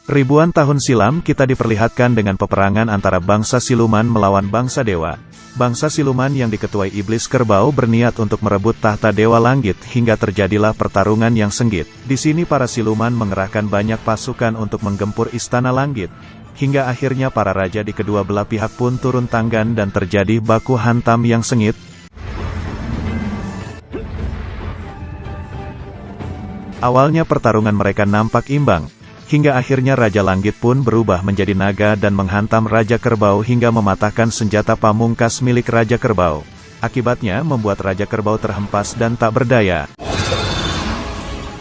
Ribuan tahun silam kita diperlihatkan dengan peperangan antara bangsa siluman melawan bangsa dewa. Bangsa siluman yang diketuai iblis kerbau berniat untuk merebut tahta dewa langit hingga terjadilah pertarungan yang sengit. Di sini para siluman mengerahkan banyak pasukan untuk menggempur istana langit. Hingga akhirnya para raja di kedua belah pihak pun turun tangan dan terjadi baku hantam yang sengit. Awalnya pertarungan mereka nampak imbang, hingga akhirnya Raja Langit pun berubah menjadi naga dan menghantam Raja Kerbau hingga mematahkan senjata pamungkas milik Raja Kerbau. Akibatnya membuat Raja Kerbau terhempas dan tak berdaya.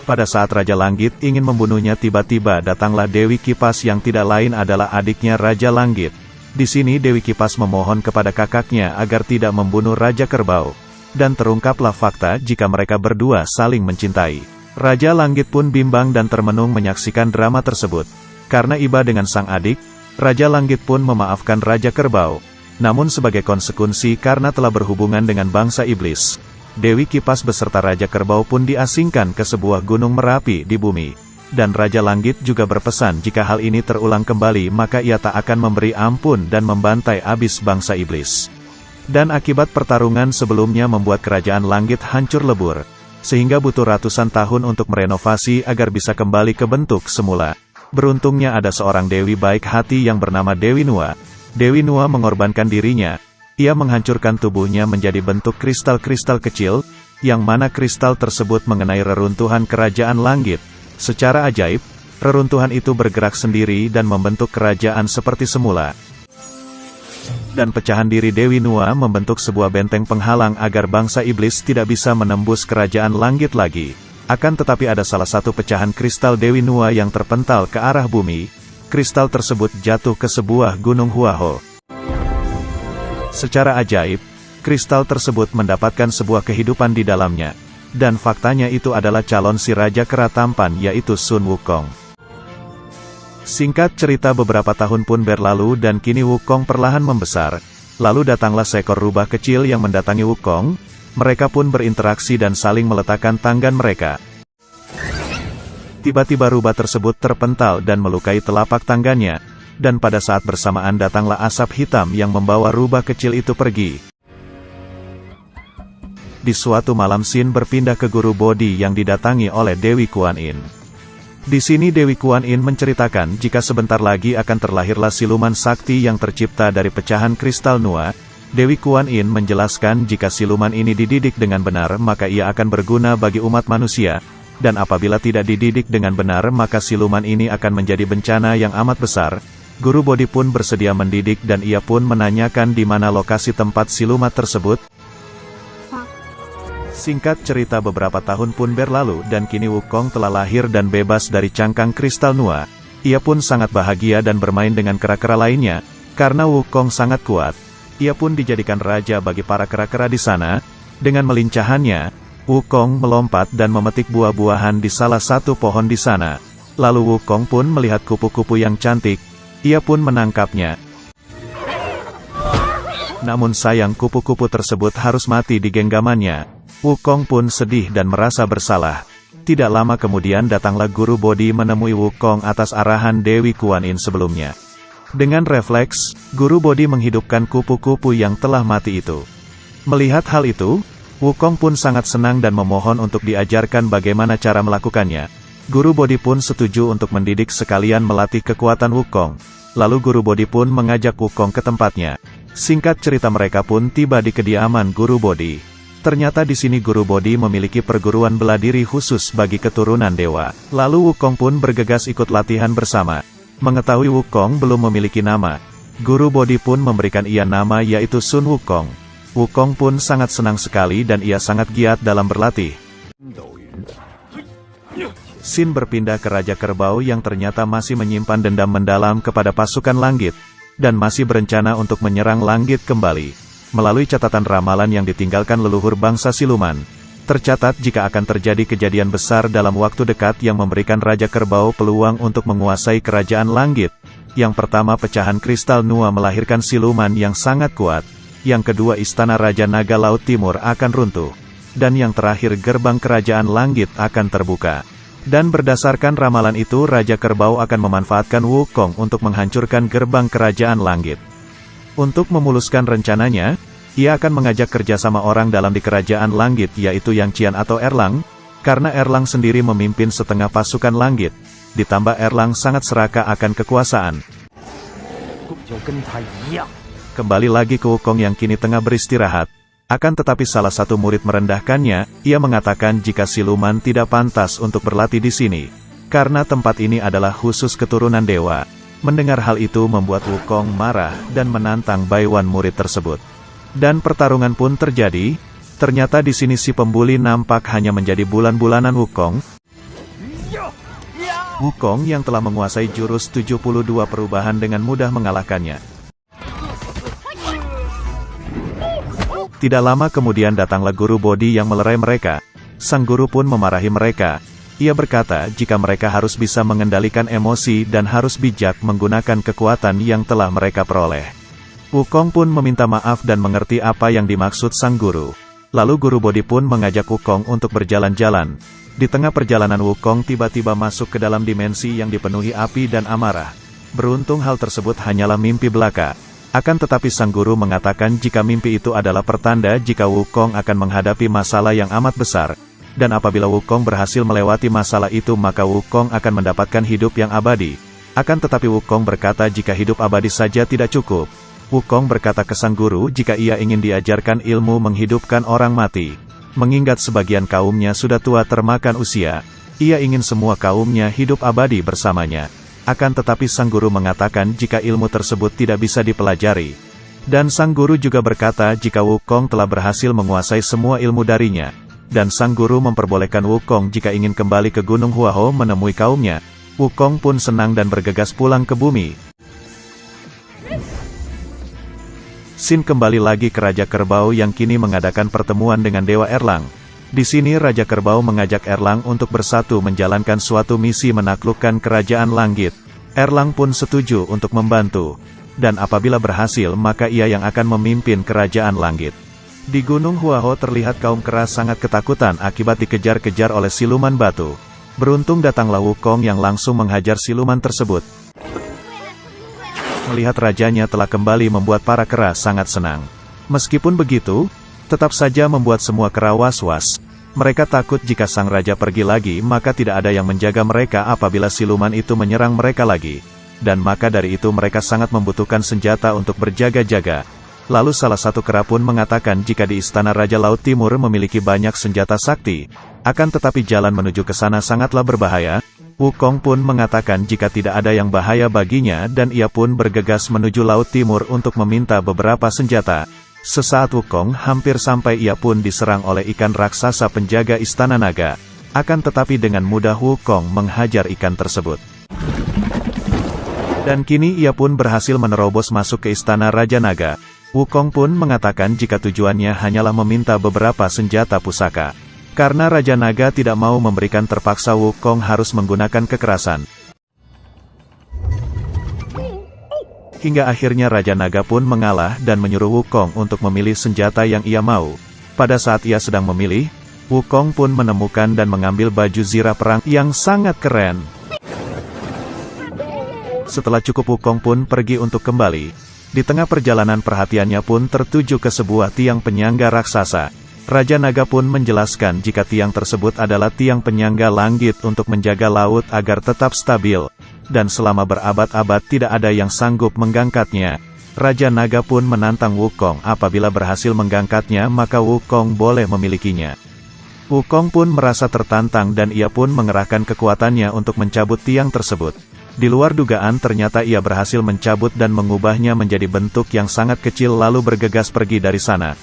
Pada saat Raja Langit ingin membunuhnya, tiba-tiba datanglah Dewi Kipas yang tidak lain adalah adiknya Raja Langit. Di sini Dewi Kipas memohon kepada kakaknya agar tidak membunuh Raja Kerbau. Dan terungkaplah fakta jika mereka berdua saling mencintai. Raja Langit pun bimbang dan termenung menyaksikan drama tersebut. Karena iba dengan sang adik, Raja Langit pun memaafkan Raja Kerbau. Namun sebagai konsekuensi karena telah berhubungan dengan bangsa iblis, Dewi Kipas beserta Raja Kerbau pun diasingkan ke sebuah gunung Merapi di bumi. Dan Raja Langit juga berpesan jika hal ini terulang kembali maka ia tak akan memberi ampun dan membantai abis bangsa iblis. Dan akibat pertarungan sebelumnya membuat kerajaan langit hancur lebur. Sehingga butuh ratusan tahun untuk merenovasi agar bisa kembali ke bentuk semula. Beruntungnya ada seorang dewi baik hati yang bernama Dewi Nua. Dewi Nua mengorbankan dirinya. Ia menghancurkan tubuhnya menjadi bentuk kristal-kristal kecil, yang mana kristal tersebut mengenai reruntuhan kerajaan langit. Secara ajaib, reruntuhan itu bergerak sendiri dan membentuk kerajaan seperti semula. Dan pecahan diri Dewi Nua membentuk sebuah benteng penghalang agar bangsa iblis tidak bisa menembus kerajaan langit lagi. Akan tetapi ada salah satu pecahan kristal Dewi Nua yang terpental ke arah bumi. Kristal tersebut jatuh ke sebuah gunung Huaho. Secara ajaib, kristal tersebut mendapatkan sebuah kehidupan di dalamnya. Dan faktanya itu adalah calon si Raja Kera Tampan yaitu Sun Wukong. Singkat cerita beberapa tahun pun berlalu dan kini Wukong perlahan membesar. Lalu datanglah seekor rubah kecil yang mendatangi Wukong. Mereka pun berinteraksi dan saling meletakkan tangan mereka. Tiba-tiba rubah tersebut terpental dan melukai telapak tangannya. Dan pada saat bersamaan datanglah asap hitam yang membawa rubah kecil itu pergi. Di suatu malam Sin berpindah ke Guru Bodhi yang didatangi oleh Dewi Kuan Yin. Di sini Dewi Kuan Yin menceritakan jika sebentar lagi akan terlahirlah siluman sakti yang tercipta dari pecahan kristal Nua. Dewi Kuan Yin menjelaskan jika siluman ini dididik dengan benar maka ia akan berguna bagi umat manusia. Dan apabila tidak dididik dengan benar maka siluman ini akan menjadi bencana yang amat besar. Guru Bodhi pun bersedia mendidik dan ia pun menanyakan di mana lokasi tempat siluman tersebut. Singkat cerita beberapa tahun pun berlalu dan kini Wukong telah lahir dan bebas dari cangkang kristal Nua. Ia pun sangat bahagia dan bermain dengan kera-kera lainnya. Karena Wukong sangat kuat, ia pun dijadikan raja bagi para kera-kera di sana. Dengan melincahannya, Wukong melompat dan memetik buah-buahan di salah satu pohon di sana. Lalu Wukong pun melihat kupu-kupu yang cantik. Ia pun menangkapnya. Namun sayang kupu-kupu tersebut harus mati di genggamannya. Wukong pun sedih dan merasa bersalah. Tidak lama kemudian datanglah Guru Bodhi menemui Wukong atas arahan Dewi Kuan Yin sebelumnya. Dengan refleks, Guru Bodhi menghidupkan kupu-kupu yang telah mati itu. Melihat hal itu, Wukong pun sangat senang dan memohon untuk diajarkan bagaimana cara melakukannya. Guru Bodhi pun setuju untuk mendidik sekalian melatih kekuatan Wukong. Lalu Guru Bodhi pun mengajak Wukong ke tempatnya. Singkat cerita mereka pun tiba di kediaman Guru Bodhi. Ternyata di sini Guru Bodhi memiliki perguruan bela diri khusus bagi keturunan dewa. Lalu Wukong pun bergegas ikut latihan bersama. Mengetahui Wukong belum memiliki nama, Guru Bodhi pun memberikan ia nama yaitu Sun Wukong. Wukong pun sangat senang sekali dan ia sangat giat dalam berlatih. Sin berpindah ke Raja Kerbau yang ternyata masih menyimpan dendam mendalam kepada pasukan langit, dan masih berencana untuk menyerang langit kembali. Melalui catatan ramalan yang ditinggalkan leluhur bangsa siluman, tercatat jika akan terjadi kejadian besar dalam waktu dekat yang memberikan Raja Kerbau peluang untuk menguasai kerajaan langit. Yang pertama pecahan kristal Nua melahirkan siluman yang sangat kuat. Yang kedua istana Raja Naga Laut Timur akan runtuh. Dan yang terakhir gerbang kerajaan langit akan terbuka. Dan berdasarkan ramalan itu Raja Kerbau akan memanfaatkan Wukong untuk menghancurkan gerbang kerajaan langit. Untuk memuluskan rencananya, ia akan mengajak kerjasama orang dalam di kerajaan langit yaitu Yang Qian atau Erlang, karena Erlang sendiri memimpin setengah pasukan langit, ditambah Erlang sangat serakah akan kekuasaan. Kembali lagi ke Wukong yang kini tengah beristirahat. Akan tetapi salah satu murid merendahkannya, ia mengatakan jika siluman tidak pantas untuk berlatih di sini, karena tempat ini adalah khusus keturunan dewa. Mendengar hal itu membuat Wukong marah dan menantang Baiwan murid tersebut. Dan pertarungan pun terjadi. Ternyata di sini si pembuli nampak hanya menjadi bulan-bulanan Wukong. Wukong yang telah menguasai jurus 72 perubahan dengan mudah mengalahkannya. Tidak lama kemudian datanglah guru Bodhi yang melerai mereka. Sang guru pun memarahi mereka. Ia berkata jika mereka harus bisa mengendalikan emosi dan harus bijak menggunakan kekuatan yang telah mereka peroleh. Wukong pun meminta maaf dan mengerti apa yang dimaksud sang guru. Lalu guru Bodhi pun mengajak Wukong untuk berjalan-jalan. Di tengah perjalanan Wukong tiba-tiba masuk ke dalam dimensi yang dipenuhi api dan amarah. Beruntung hal tersebut hanyalah mimpi belaka. Akan tetapi sang guru mengatakan jika mimpi itu adalah pertanda jika Wukong akan menghadapi masalah yang amat besar. Dan apabila Wukong berhasil melewati masalah itu maka Wukong akan mendapatkan hidup yang abadi. Akan tetapi Wukong berkata jika hidup abadi saja tidak cukup. Wukong berkata ke sang guru jika ia ingin diajarkan ilmu menghidupkan orang mati. Mengingat sebagian kaumnya sudah tua termakan usia, ia ingin semua kaumnya hidup abadi bersamanya. Akan tetapi sang guru mengatakan jika ilmu tersebut tidak bisa dipelajari. Dan sang guru juga berkata jika Wukong telah berhasil menguasai semua ilmu darinya. Dan sang guru memperbolehkan Wukong jika ingin kembali ke Gunung Huaho menemui kaumnya. Wukong pun senang dan bergegas pulang ke bumi. Sin kembali lagi ke Raja Kerbau yang kini mengadakan pertemuan dengan Dewa Erlang. Di sini Raja Kerbau mengajak Erlang untuk bersatu menjalankan suatu misi menaklukkan kerajaan langit. Erlang pun setuju untuk membantu. Dan apabila berhasil maka ia yang akan memimpin kerajaan langit. Di Gunung Huaho terlihat kaum kera sangat ketakutan akibat dikejar-kejar oleh siluman batu. Beruntung datanglah Wukong yang langsung menghajar siluman tersebut. Melihat rajanya telah kembali membuat para kera sangat senang. Meskipun begitu, tetap saja membuat semua kera was-was. Mereka takut jika sang raja pergi lagi maka tidak ada yang menjaga mereka apabila siluman itu menyerang mereka lagi. Dan maka dari itu mereka sangat membutuhkan senjata untuk berjaga-jaga. Lalu salah satu kera pun mengatakan jika di istana Raja Laut Timur memiliki banyak senjata sakti. Akan tetapi jalan menuju ke sana sangatlah berbahaya. Wukong pun mengatakan jika tidak ada yang bahaya baginya dan ia pun bergegas menuju Laut Timur untuk meminta beberapa senjata. Sesaat Wukong hampir sampai ia pun diserang oleh ikan raksasa penjaga istana naga. Akan tetapi dengan mudah Wukong menghajar ikan tersebut. Dan kini ia pun berhasil menerobos masuk ke istana Raja Naga. Wukong pun mengatakan jika tujuannya hanyalah meminta beberapa senjata pusaka. Karena Raja Naga tidak mau memberikan terpaksa Wukong harus menggunakan kekerasan. Hingga akhirnya Raja Naga pun mengalah dan menyuruh Wukong untuk memilih senjata yang ia mau. Pada saat ia sedang memilih, Wukong pun menemukan dan mengambil baju zirah perang yang sangat keren. Setelah cukup Wukong pun pergi untuk kembali. Di tengah perjalanan perhatiannya pun tertuju ke sebuah tiang penyangga raksasa. Raja Naga pun menjelaskan jika tiang tersebut adalah tiang penyangga langit untuk menjaga laut agar tetap stabil. Dan selama berabad-abad tidak ada yang sanggup menggangkatnya. Raja Naga pun menantang Wukong apabila berhasil menggangkatnya maka Wukong boleh memilikinya. Wukong pun merasa tertantang dan ia pun mengerahkan kekuatannya untuk mencabut tiang tersebut. Di luar dugaan ternyata ia berhasil mencabut dan mengubahnya menjadi bentuk yang sangat kecil lalu bergegas pergi dari sana.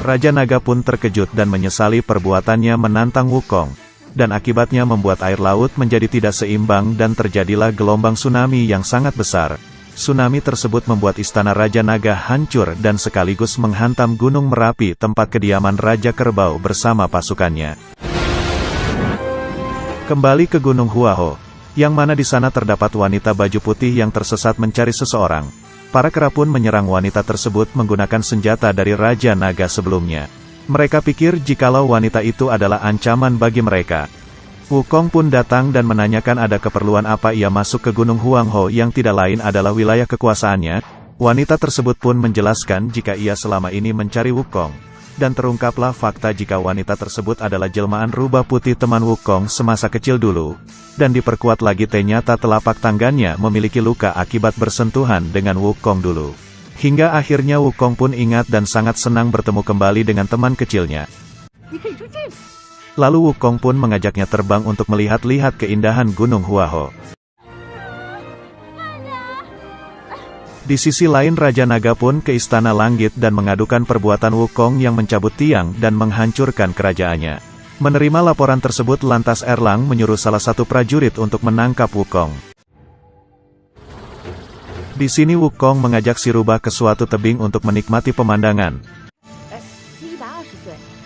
Raja Naga pun terkejut dan menyesali perbuatannya menantang Wukong. Dan akibatnya membuat air laut menjadi tidak seimbang dan terjadilah gelombang tsunami yang sangat besar. Tsunami tersebut membuat istana Raja Naga hancur dan sekaligus menghantam Gunung Merapi tempat kediaman Raja Kerbau bersama pasukannya. Kembali ke Gunung Huaho, yang mana di sana terdapat wanita baju putih yang tersesat mencari seseorang. Para kera pun menyerang wanita tersebut menggunakan senjata dari Raja Naga sebelumnya. Mereka pikir jikalau wanita itu adalah ancaman bagi mereka. Wukong pun datang dan menanyakan ada keperluan apa ia masuk ke Gunung Huangho yang tidak lain adalah wilayah kekuasaannya. Wanita tersebut pun menjelaskan jika ia selama ini mencari Wukong. Dan terungkaplah fakta jika wanita tersebut adalah jelmaan rubah putih teman Wukong semasa kecil dulu. Dan diperkuat lagi ternyata telapak tangannya memiliki luka akibat bersentuhan dengan Wukong dulu. Hingga akhirnya Wukong pun ingat dan sangat senang bertemu kembali dengan teman kecilnya. Lalu Wukong pun mengajaknya terbang untuk melihat-lihat keindahan Gunung Huangho. Di sisi lain Raja Naga pun ke Istana Langit dan mengadukan perbuatan Wukong yang mencabut tiang dan menghancurkan kerajaannya. Menerima laporan tersebut lantas Erlang menyuruh salah satu prajurit untuk menangkap Wukong. Di sini Wukong mengajak si rubah ke suatu tebing untuk menikmati pemandangan.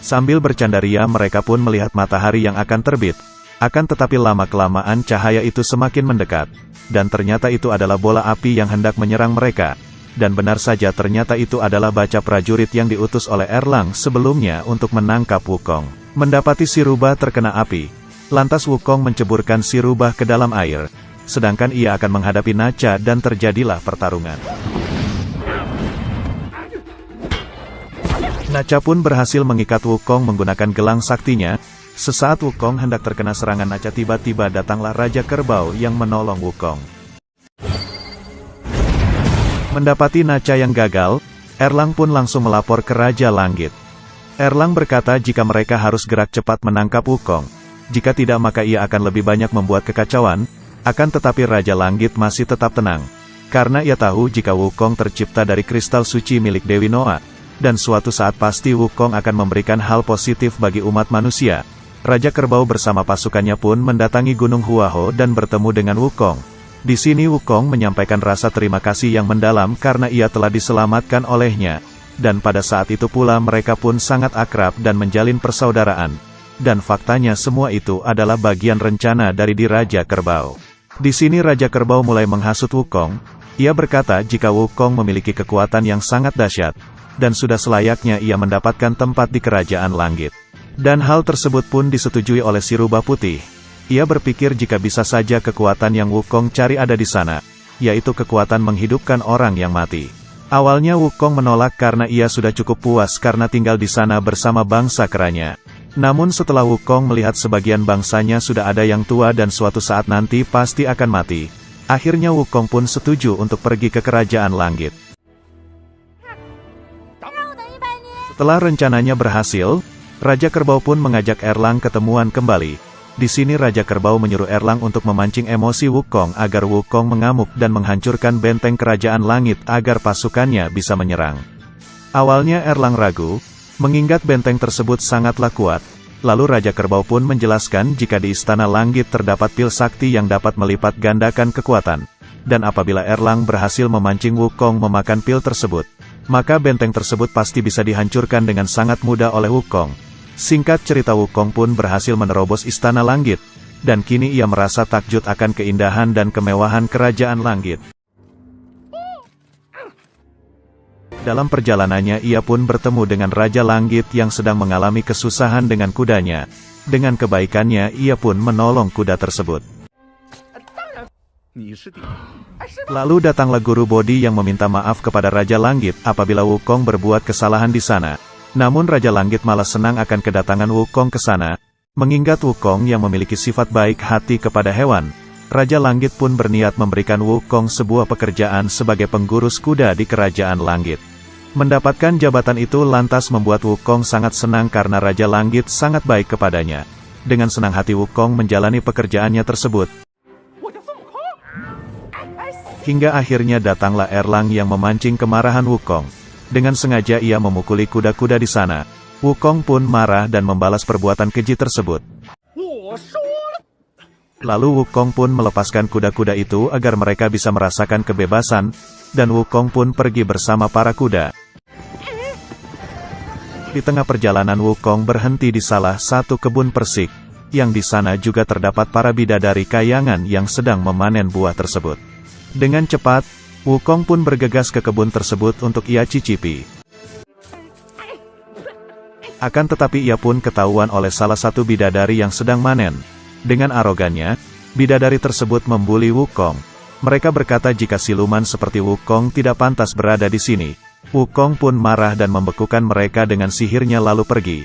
Sambil bercandaria mereka pun melihat matahari yang akan terbit. Akan tetapi lama-kelamaan cahaya itu semakin mendekat. Dan ternyata itu adalah bola api yang hendak menyerang mereka. Dan benar saja ternyata itu adalah baca prajurit yang diutus oleh Erlang sebelumnya untuk menangkap Wukong. Mendapati si rubah terkena api. Lantas Wukong menceburkan si rubah ke dalam air. Sedangkan ia akan menghadapi Nacha dan terjadilah pertarungan. Nacha pun berhasil mengikat Wukong menggunakan gelang saktinya. Sesaat Wukong hendak terkena serangan Nacha tiba-tiba datanglah Raja Kerbau yang menolong Wukong. Mendapati Nacha yang gagal, Erlang pun langsung melapor ke Raja Langit. Erlang berkata jika mereka harus gerak cepat menangkap Wukong. Jika tidak maka ia akan lebih banyak membuat kekacauan, akan tetapi Raja Langit masih tetap tenang. Karena ia tahu jika Wukong tercipta dari kristal suci milik Dewi Noa. Dan suatu saat pasti Wukong akan memberikan hal positif bagi umat manusia. Raja Kerbau bersama pasukannya pun mendatangi Gunung Huangho dan bertemu dengan Wukong. Di sini Wukong menyampaikan rasa terima kasih yang mendalam karena ia telah diselamatkan olehnya. Dan pada saat itu pula mereka pun sangat akrab dan menjalin persaudaraan. Dan faktanya semua itu adalah bagian rencana dari di Raja Kerbau. Di sini Raja Kerbau mulai menghasut Wukong. Ia berkata jika Wukong memiliki kekuatan yang sangat dahsyat. Dan sudah selayaknya ia mendapatkan tempat di Kerajaan Langit. Dan hal tersebut pun disetujui oleh si rubah putih. Ia berpikir jika bisa saja kekuatan yang Wukong cari ada di sana, yaitu kekuatan menghidupkan orang yang mati. Awalnya Wukong menolak karena ia sudah cukup puas karena tinggal di sana bersama bangsa keranya. Namun setelah Wukong melihat sebagian bangsanya sudah ada yang tua dan suatu saat nanti pasti akan mati, akhirnya Wukong pun setuju untuk pergi ke Kerajaan Langit. Setelah rencananya berhasil, Raja Kerbau pun mengajak Erlang ketemuan kembali. Di sini Raja Kerbau menyuruh Erlang untuk memancing emosi Wukong agar Wukong mengamuk dan menghancurkan benteng Kerajaan Langit agar pasukannya bisa menyerang. Awalnya Erlang ragu, mengingat benteng tersebut sangatlah kuat. Lalu Raja Kerbau pun menjelaskan jika di Istana Langit terdapat pil sakti yang dapat melipat gandakan kekuatan. Dan apabila Erlang berhasil memancing Wukong memakan pil tersebut, maka benteng tersebut pasti bisa dihancurkan dengan sangat mudah oleh Wukong. Singkat cerita Wukong pun berhasil menerobos Istana Langit, dan kini ia merasa takjub akan keindahan dan kemewahan Kerajaan Langit. Dalam perjalanannya ia pun bertemu dengan Raja Langit yang sedang mengalami kesusahan dengan kudanya. Dengan kebaikannya ia pun menolong kuda tersebut. Lalu datanglah guru Bodhi yang meminta maaf kepada Raja Langit apabila Wukong berbuat kesalahan di sana. Namun Raja Langit malah senang akan kedatangan Wukong ke sana. Mengingat Wukong yang memiliki sifat baik hati kepada hewan, Raja Langit pun berniat memberikan Wukong sebuah pekerjaan sebagai penggurus kuda di Kerajaan Langit. Mendapatkan jabatan itu lantas membuat Wukong sangat senang karena Raja Langit sangat baik kepadanya. Dengan senang hati Wukong menjalani pekerjaannya tersebut. Hingga akhirnya datanglah Erlang yang memancing kemarahan Wukong. Dengan sengaja ia memukuli kuda-kuda di sana. Wukong pun marah dan membalas perbuatan keji tersebut. Lalu Wukong pun melepaskan kuda-kuda itu agar mereka bisa merasakan kebebasan, dan Wukong pun pergi bersama para kuda. Di tengah perjalanan Wukong berhenti di salah satu kebun persik, yang di sana juga terdapat para bidadari kayangan yang sedang memanen buah tersebut. Dengan cepat, Wukong pun bergegas ke kebun tersebut untuk ia cicipi. Akan tetapi ia pun ketahuan oleh salah satu bidadari yang sedang manen. Dengan arogannya, bidadari tersebut membuli Wukong. Mereka berkata jika siluman seperti Wukong tidak pantas berada di sini. Wukong pun marah dan membekukan mereka dengan sihirnya lalu pergi.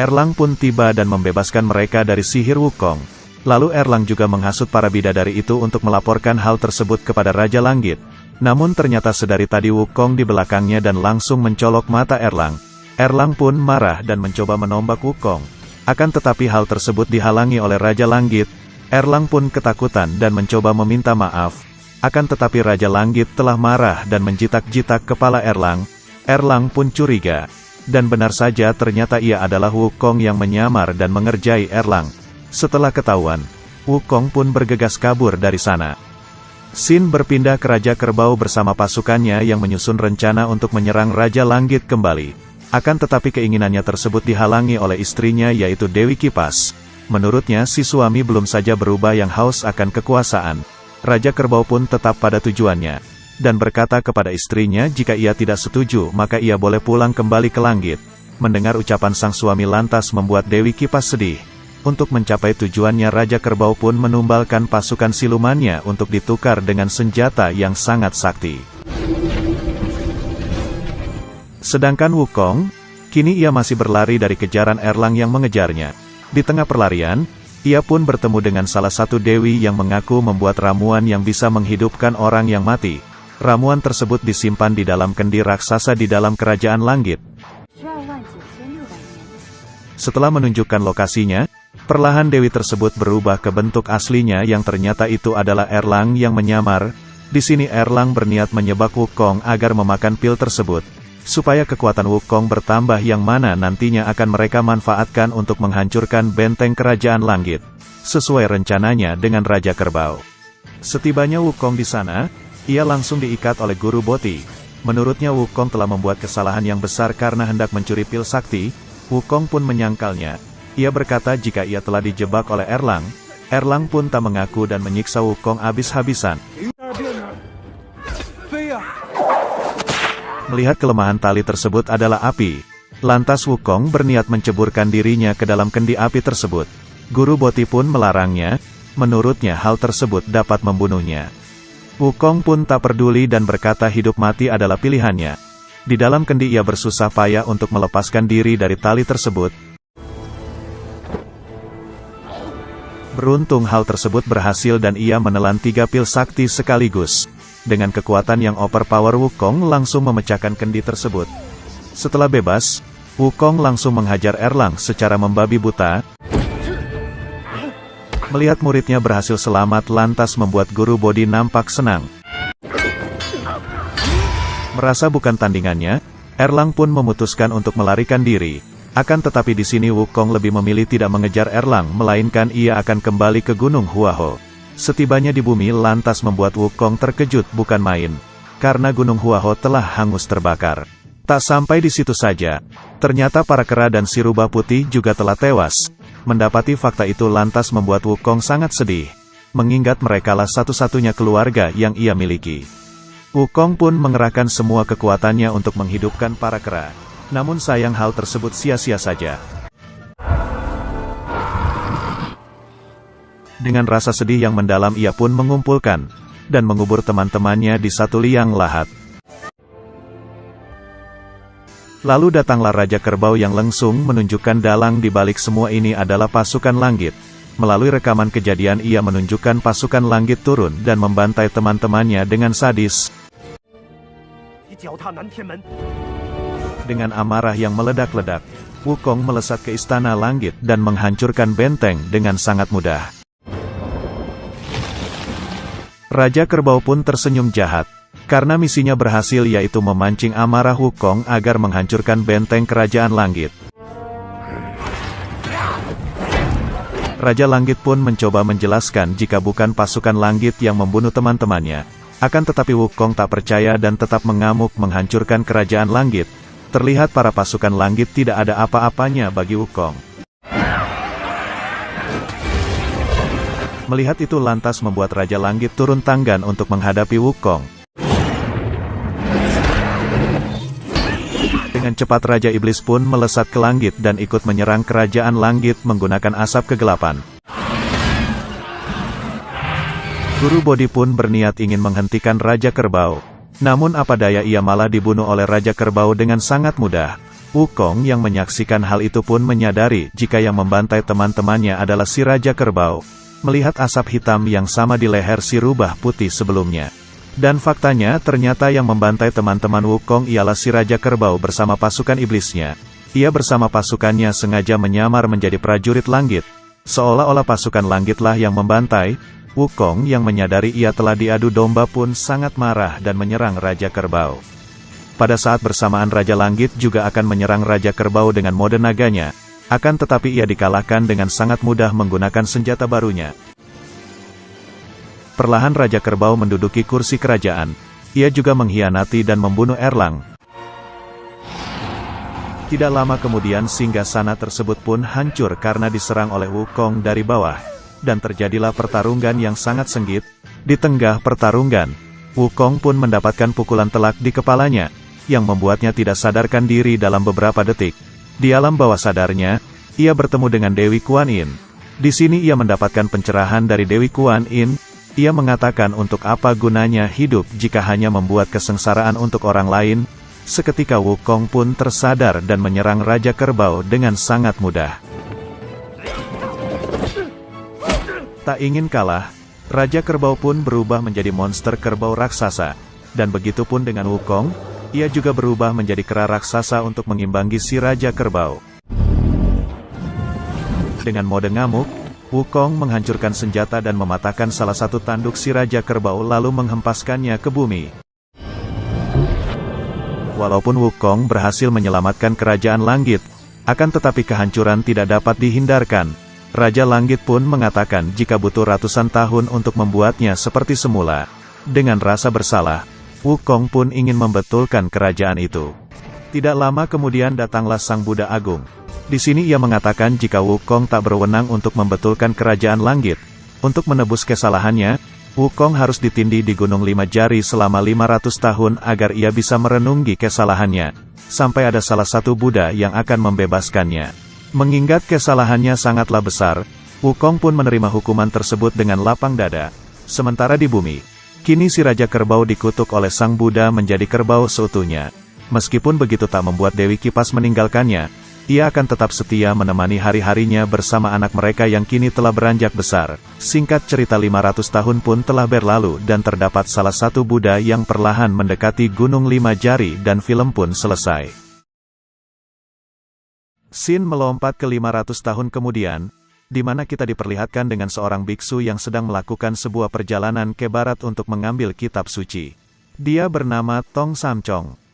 Erlang pun tiba dan membebaskan mereka dari sihir Wukong. Lalu Erlang juga menghasut para bidadari itu untuk melaporkan hal tersebut kepada Raja Langit. Namun ternyata sedari tadi Wukong di belakangnya dan langsung mencolok mata Erlang. Erlang pun marah dan mencoba menombak Wukong. Akan tetapi hal tersebut dihalangi oleh Raja Langit. Erlang pun ketakutan dan mencoba meminta maaf. Akan tetapi Raja Langit telah marah dan menjitak-jitak kepala Erlang. Erlang pun curiga. Dan benar saja ternyata ia adalah Wukong yang menyamar dan mengerjai Erlang. Setelah ketahuan, Wukong pun bergegas kabur dari sana. Xin berpindah ke Raja Kerbau bersama pasukannya yang menyusun rencana untuk menyerang Raja Langit kembali. Akan tetapi keinginannya tersebut dihalangi oleh istrinya yaitu Dewi Kipas. Menurutnya si suami belum saja berubah yang haus akan kekuasaan. Raja Kerbau pun tetap pada tujuannya. Dan berkata kepada istrinya jika ia tidak setuju maka ia boleh pulang kembali ke langit. Mendengar ucapan sang suami lantas membuat Dewi Kipas sedih. Untuk mencapai tujuannya Raja Kerbau pun menumbalkan pasukan silumannya untuk ditukar dengan senjata yang sangat sakti. Sedangkan Wukong, kini ia masih berlari dari kejaran Erlang yang mengejarnya. Di tengah perlarian, ia pun bertemu dengan salah satu dewi yang mengaku membuat ramuan yang bisa menghidupkan orang yang mati. Ramuan tersebut disimpan di dalam kendi raksasa di dalam kerajaan langit. Setelah menunjukkan lokasinya, perlahan dewi tersebut berubah ke bentuk aslinya yang ternyata itu adalah Erlang yang menyamar. Di sini Erlang berniat menyebak Wukong agar memakan pil tersebut. Supaya kekuatan Wukong bertambah yang mana nantinya akan mereka manfaatkan untuk menghancurkan benteng kerajaan langit. Sesuai rencananya dengan Raja Kerbau. Setibanya Wukong di sana, ia langsung diikat oleh Guru Boti. Menurutnya Wukong telah membuat kesalahan yang besar karena hendak mencuri pil sakti. Wukong pun menyangkalnya. Ia berkata jika ia telah dijebak oleh Erlang. Erlang pun tak mengaku dan menyiksa Wukong habis-habisan. Melihat kelemahan tali tersebut adalah api, lantas Wukong berniat menceburkan dirinya ke dalam kendi api tersebut. Guru Boti pun melarangnya, menurutnya hal tersebut dapat membunuhnya. Wukong pun tak peduli dan berkata hidup mati adalah pilihannya. Di dalam kendi ia bersusah payah untuk melepaskan diri dari tali tersebut. Beruntung hal tersebut berhasil dan ia menelan 3 pil sakti sekaligus. Dengan kekuatan yang overpower Wukong langsung memecahkan kendi tersebut. Setelah bebas, Wukong langsung menghajar Erlang secara membabi buta. Melihat muridnya berhasil selamat lantas membuat Guru Bodi nampak senang. Merasa bukan tandingannya, Erlang pun memutuskan untuk melarikan diri. Akan tetapi di sini Wukong lebih memilih tidak mengejar Erlang melainkan ia akan kembali ke Gunung Huaho. Setibanya di bumi lantas membuat Wukong terkejut bukan main. Karena Gunung Huaho telah hangus terbakar. Tak sampai di situ saja. Ternyata para kera dan si rubah putih juga telah tewas. Mendapati fakta itu lantas membuat Wukong sangat sedih. Mengingat merekalah satu-satunya keluarga yang ia miliki. Wukong pun mengerahkan semua kekuatannya untuk menghidupkan para kera. Namun sayang hal tersebut sia-sia saja. Dengan rasa sedih yang mendalam ia pun mengumpulkan, dan mengubur teman-temannya di satu liang lahat. Lalu datanglah Raja Kerbau yang langsung menunjukkan dalang di balik semua ini adalah pasukan langit. Melalui rekaman kejadian ia menunjukkan pasukan langit turun dan membantai teman-temannya dengan sadis. Dengan amarah yang meledak-ledak, Wukong melesat ke istana langit dan menghancurkan benteng dengan sangat mudah. Raja Kerbau pun tersenyum jahat, karena misinya berhasil yaitu memancing amarah Wukong agar menghancurkan benteng kerajaan langit. Raja Langit pun mencoba menjelaskan jika bukan pasukan langit yang membunuh teman-temannya. Akan tetapi Wukong tak percaya dan tetap mengamuk menghancurkan kerajaan langit. Terlihat para pasukan langit tidak ada apa-apanya bagi Wukong. Melihat itu lantas membuat Raja Langit turun tanggan untuk menghadapi Wukong. Dengan cepat Raja Iblis pun melesat ke langit dan ikut menyerang kerajaan langit menggunakan asap kegelapan. Guru Bodhi pun berniat ingin menghentikan Raja Kerbau. Namun apa daya ia malah dibunuh oleh Raja Kerbau dengan sangat mudah. Wukong yang menyaksikan hal itu pun menyadari jika yang membantai teman-temannya adalah si Raja Kerbau. Melihat asap hitam yang sama di leher si rubah putih sebelumnya. Dan faktanya ternyata yang membantai teman-teman Wukong ialah si Raja Kerbau bersama pasukan iblisnya. Ia bersama pasukannya sengaja menyamar menjadi prajurit langit. Seolah-olah pasukan langitlah yang membantai. Wukong yang menyadari ia telah diadu domba pun sangat marah dan menyerang Raja Kerbau. Pada saat bersamaan Raja Langit juga akan menyerang Raja Kerbau dengan mode naganya. Akan tetapi ia dikalahkan dengan sangat mudah menggunakan senjata barunya. Perlahan Raja Kerbau menduduki kursi kerajaan. Ia juga mengkhianati dan membunuh Erlang. Tidak lama kemudian singgasana tersebut pun hancur karena diserang oleh Wukong dari bawah. Dan terjadilah pertarungan yang sangat sengit. Di tengah pertarungan, Wukong pun mendapatkan pukulan telak di kepalanya, yang membuatnya tidak sadarkan diri dalam beberapa detik. Di alam bawah sadarnya, ia bertemu dengan Dewi Kuan Yin. Di sini ia mendapatkan pencerahan dari Dewi Kuan Yin. Ia mengatakan untuk apa gunanya hidup jika hanya membuat kesengsaraan untuk orang lain. Seketika Wukong pun tersadar dan menyerang Raja Kerbau dengan sangat mudah. Tak ingin kalah, Raja Kerbau pun berubah menjadi monster kerbau raksasa. Dan begitu pun dengan Wukong, ia juga berubah menjadi kera raksasa untuk mengimbangi si Raja Kerbau. Dengan mode ngamuk, Wukong menghancurkan senjata dan mematahkan salah satu tanduk si Raja Kerbau lalu menghempaskannya ke bumi. Walaupun Wukong berhasil menyelamatkan kerajaan langit, akan tetapi kehancuran tidak dapat dihindarkan. Raja Langit pun mengatakan jika butuh ratusan tahun untuk membuatnya seperti semula. Dengan rasa bersalah, Wukong pun ingin membetulkan kerajaan itu. Tidak lama kemudian datanglah Sang Buddha Agung. Di sini ia mengatakan jika Wukong tak berwenang untuk membetulkan kerajaan langit. Untuk menebus kesalahannya, Wukong harus ditindih di Gunung Lima Jari selama 500 tahun agar ia bisa merenungi kesalahannya. Sampai ada salah satu Buddha yang akan membebaskannya. Mengingat kesalahannya sangatlah besar, Wukong pun menerima hukuman tersebut dengan lapang dada. Sementara di bumi, kini si Raja Kerbau dikutuk oleh Sang Buddha menjadi kerbau seutuhnya. Meskipun begitu tak membuat Dewi Kipas meninggalkannya, ia akan tetap setia menemani hari-harinya bersama anak mereka yang kini telah beranjak besar. Singkat cerita 500 tahun pun telah berlalu dan terdapat salah satu Buddha yang perlahan mendekati Gunung Lima Jari dan film pun selesai. Scene melompat ke 500 tahun kemudian, di mana kita diperlihatkan dengan seorang biksu yang sedang melakukan sebuah perjalanan ke barat untuk mengambil kitab suci. Dia bernama Tong Samcong.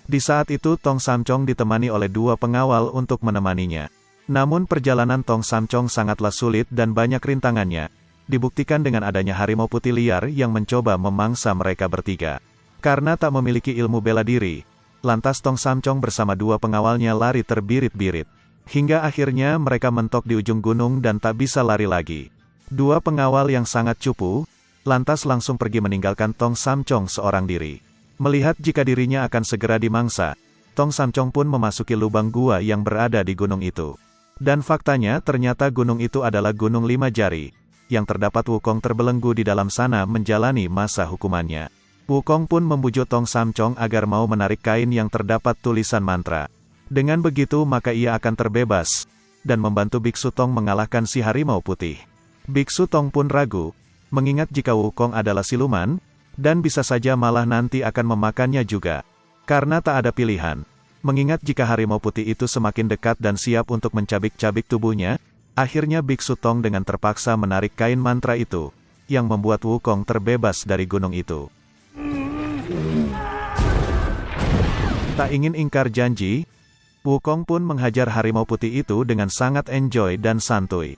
Di saat itu Tong Samcong ditemani oleh dua pengawal untuk menemaninya. Namun perjalanan Tong Samcong sangatlah sulit dan banyak rintangannya. Dibuktikan dengan adanya harimau putih liar yang mencoba memangsa mereka bertiga. Karena tak memiliki ilmu bela diri, lantas Tong Samcong bersama dua pengawalnya lari terbirit-birit. Hingga akhirnya mereka mentok di ujung gunung dan tak bisa lari lagi. Dua pengawal yang sangat cupu, lantas langsung pergi meninggalkan Tong Samcong seorang diri. Melihat jika dirinya akan segera dimangsa, Tong Samcong pun memasuki lubang gua yang berada di gunung itu. Dan faktanya ternyata gunung itu adalah Gunung Lima Jari, yang terdapat Wukong terbelenggu di dalam sana menjalani masa hukumannya. Wukong pun membujuk Tong Samcong agar mau menarik kain yang terdapat tulisan mantra. Dengan begitu maka ia akan terbebas, dan membantu Biksu Tong mengalahkan si harimau putih. Biksu Tong pun ragu, mengingat jika Wukong adalah siluman, dan bisa saja malah nanti akan memakannya juga. Karena tak ada pilihan. Mengingat jika harimau putih itu semakin dekat dan siap untuk mencabik-cabik tubuhnya, akhirnya Biksu Tong dengan terpaksa menarik kain mantra itu, yang membuat Wukong terbebas dari gunung itu. Tak ingin ingkar janji, Wukong pun menghajar harimau putih itu dengan sangat enjoy dan santuy.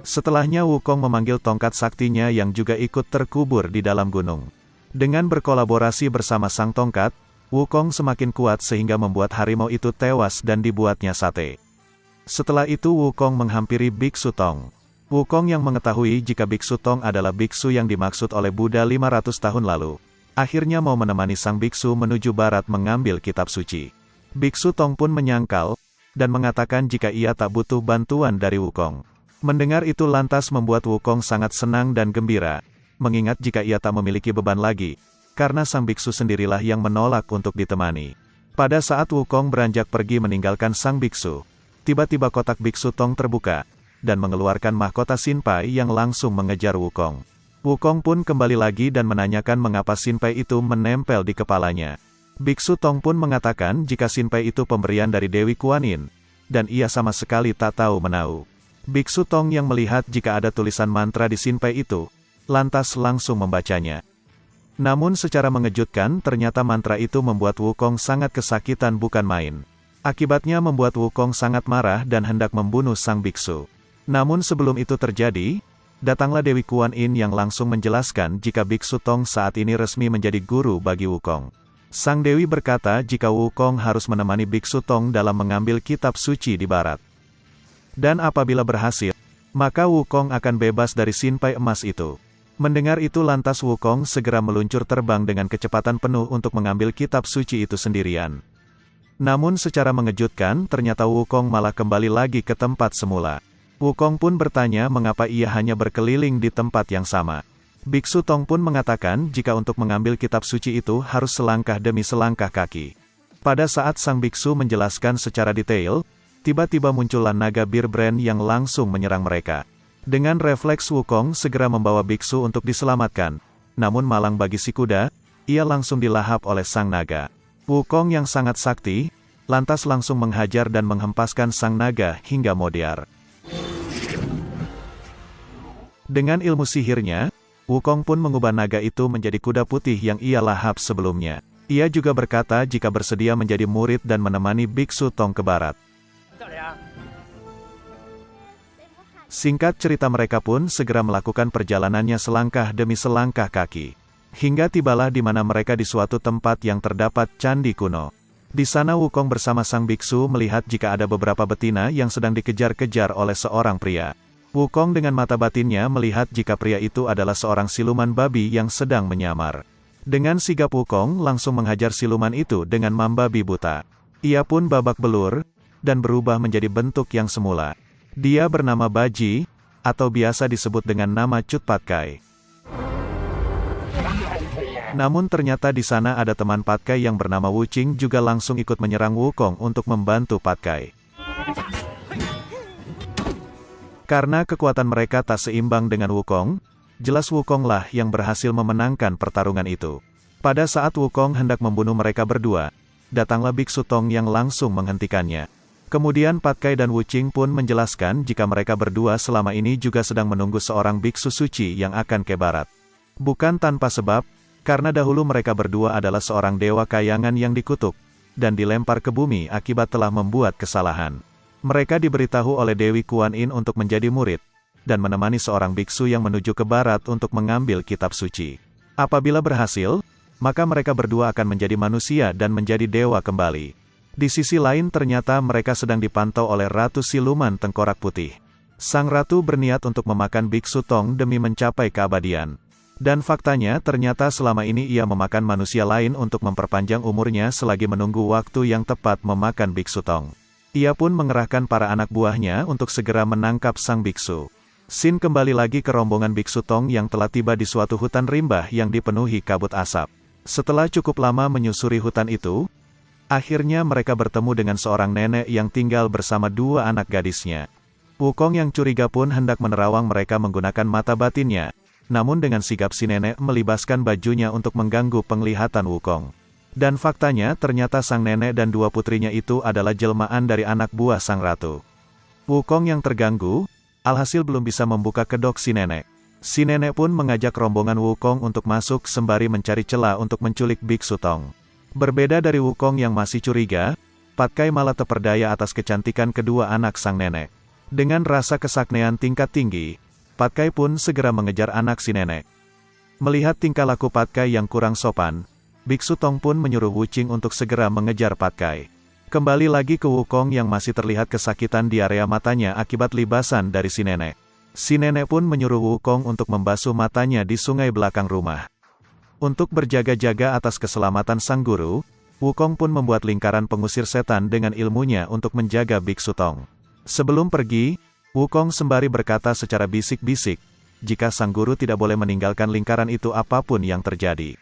Setelahnya Wukong memanggil tongkat saktinya yang juga ikut terkubur di dalam gunung. Dengan berkolaborasi bersama sang tongkat, Wukong semakin kuat sehingga membuat harimau itu tewas dan dibuatnya sate. Setelah itu Wukong menghampiri Biksu Tong. Wukong yang mengetahui jika Biksu Tong adalah biksu yang dimaksud oleh Buddha 500 tahun lalu. akhirnya mau menemani sang biksu menuju barat mengambil kitab suci. Biksu Tong pun menyangkal, dan mengatakan jika ia tak butuh bantuan dari Wukong. Mendengar itu lantas membuat Wukong sangat senang dan gembira, mengingat jika ia tak memiliki beban lagi, karena sang biksu sendirilah yang menolak untuk ditemani. Pada saat Wukong beranjak pergi meninggalkan sang biksu, tiba-tiba kotak biksu Tong terbuka, dan mengeluarkan mahkota Shinpai yang langsung mengejar Wukong. Wukong pun kembali lagi dan menanyakan mengapa Shinpai itu menempel di kepalanya. Biksu Tong pun mengatakan jika Shinpai itu pemberian dari Dewi Kuan Yin, dan ia sama sekali tak tahu menahu. Biksu Tong yang melihat jika ada tulisan mantra di Shinpai itu, lantas langsung membacanya. Namun secara mengejutkan ternyata mantra itu membuat Wukong sangat kesakitan bukan main. Akibatnya membuat Wukong sangat marah dan hendak membunuh sang biksu. Namun sebelum itu terjadi, datanglah Dewi Kuan Yin yang langsung menjelaskan jika Biksu Tong saat ini resmi menjadi guru bagi Wukong. Sang Dewi berkata jika Wukong harus menemani Biksu Tong dalam mengambil kitab suci di barat. Dan apabila berhasil, maka Wukong akan bebas dari Shinpai emas itu. Mendengar itu lantas Wukong segera meluncur terbang dengan kecepatan penuh untuk mengambil kitab suci itu sendirian. Namun secara mengejutkan ternyata Wukong malah kembali lagi ke tempat semula. Wukong pun bertanya mengapa ia hanya berkeliling di tempat yang sama. Biksu Tong pun mengatakan jika untuk mengambil kitab suci itu harus selangkah demi selangkah kaki. Pada saat sang biksu menjelaskan secara detail, tiba-tiba muncullah naga bir brand yang langsung menyerang mereka. Dengan refleks Wukong segera membawa biksu untuk diselamatkan. Namun malang bagi si kuda, ia langsung dilahap oleh sang naga. Wukong yang sangat sakti, lantas langsung menghajar dan menghempaskan sang naga hingga modiar. Dengan ilmu sihirnya, Wukong pun mengubah naga itu menjadi kuda putih yang ia lahap sebelumnya. Ia juga berkata jika bersedia menjadi murid dan menemani Biksu Tong ke barat. Singkat cerita mereka pun segera melakukan perjalanannya selangkah demi selangkah kaki. Hingga tibalah di mana mereka di suatu tempat yang terdapat candi kuno. Di sana Wukong bersama sang biksu melihat jika ada beberapa betina yang sedang dikejar-kejar oleh seorang pria. Wukong dengan mata batinnya melihat jika pria itu adalah seorang siluman babi yang sedang menyamar. Dengan sigap Wukong langsung menghajar siluman itu dengan membabi buta. Ia pun babak belur, dan berubah menjadi bentuk yang semula. Dia bernama Baji, atau biasa disebut dengan nama Cut Patkai. Namun ternyata di sana ada teman Patkai yang bernama Wuqing juga langsung ikut menyerang Wukong untuk membantu Patkai. Karena kekuatan mereka tak seimbang dengan Wukong, jelas Wukong lah yang berhasil memenangkan pertarungan itu. Pada saat Wukong hendak membunuh mereka berdua, datanglah Biksu Tong yang langsung menghentikannya. Kemudian Patkai dan Wuqing pun menjelaskan jika mereka berdua selama ini juga sedang menunggu seorang biksu suci yang akan ke barat. Bukan tanpa sebab, karena dahulu mereka berdua adalah seorang dewa kayangan yang dikutuk, dan dilempar ke bumi akibat telah membuat kesalahan. Mereka diberitahu oleh Dewi Kuan Yin untuk menjadi murid, dan menemani seorang biksu yang menuju ke barat untuk mengambil kitab suci. Apabila berhasil, maka mereka berdua akan menjadi manusia dan menjadi dewa kembali. Di sisi lain ternyata mereka sedang dipantau oleh Ratu Siluman Tengkorak Putih. Sang ratu berniat untuk memakan Biksu Tong demi mencapai keabadian. Dan faktanya ternyata selama ini ia memakan manusia lain untuk memperpanjang umurnya selagi menunggu waktu yang tepat memakan Biksu Tong. Ia pun mengerahkan para anak buahnya untuk segera menangkap sang biksu. Sin kembali lagi ke rombongan Biksu Tong yang telah tiba di suatu hutan rimbah yang dipenuhi kabut asap. Setelah cukup lama menyusuri hutan itu, akhirnya mereka bertemu dengan seorang nenek yang tinggal bersama dua anak gadisnya. Wukong yang curiga pun hendak menerawang mereka menggunakan mata batinnya. Namun dengan sigap si nenek melibaskan bajunya untuk mengganggu penglihatan Wukong. Dan faktanya ternyata sang nenek dan dua putrinya itu adalah jelmaan dari anak buah sang ratu. Wukong yang terganggu, alhasil belum bisa membuka kedok si nenek. Si nenek pun mengajak rombongan Wukong untuk masuk sembari mencari celah untuk menculik Biksu Tong. Berbeda dari Wukong yang masih curiga, Patkai malah terperdaya atas kecantikan kedua anak sang nenek. Dengan rasa kesaktian tingkat tinggi, Patkai pun segera mengejar anak si nenek. Melihat tingkah laku Patkai yang kurang sopan, Biksu Tong pun menyuruh Wuqing untuk segera mengejar Patkai. Kembali lagi ke Wukong yang masih terlihat kesakitan di area matanya akibat libasan dari si nenek. Si nenek pun menyuruh Wukong untuk membasuh matanya di sungai belakang rumah. Untuk berjaga-jaga atas keselamatan sang guru, Wukong pun membuat lingkaran pengusir setan dengan ilmunya untuk menjaga Biksu Tong. Sebelum pergi, Wukong sembari berkata secara bisik-bisik, jika sang guru tidak boleh meninggalkan lingkaran itu apapun yang terjadi.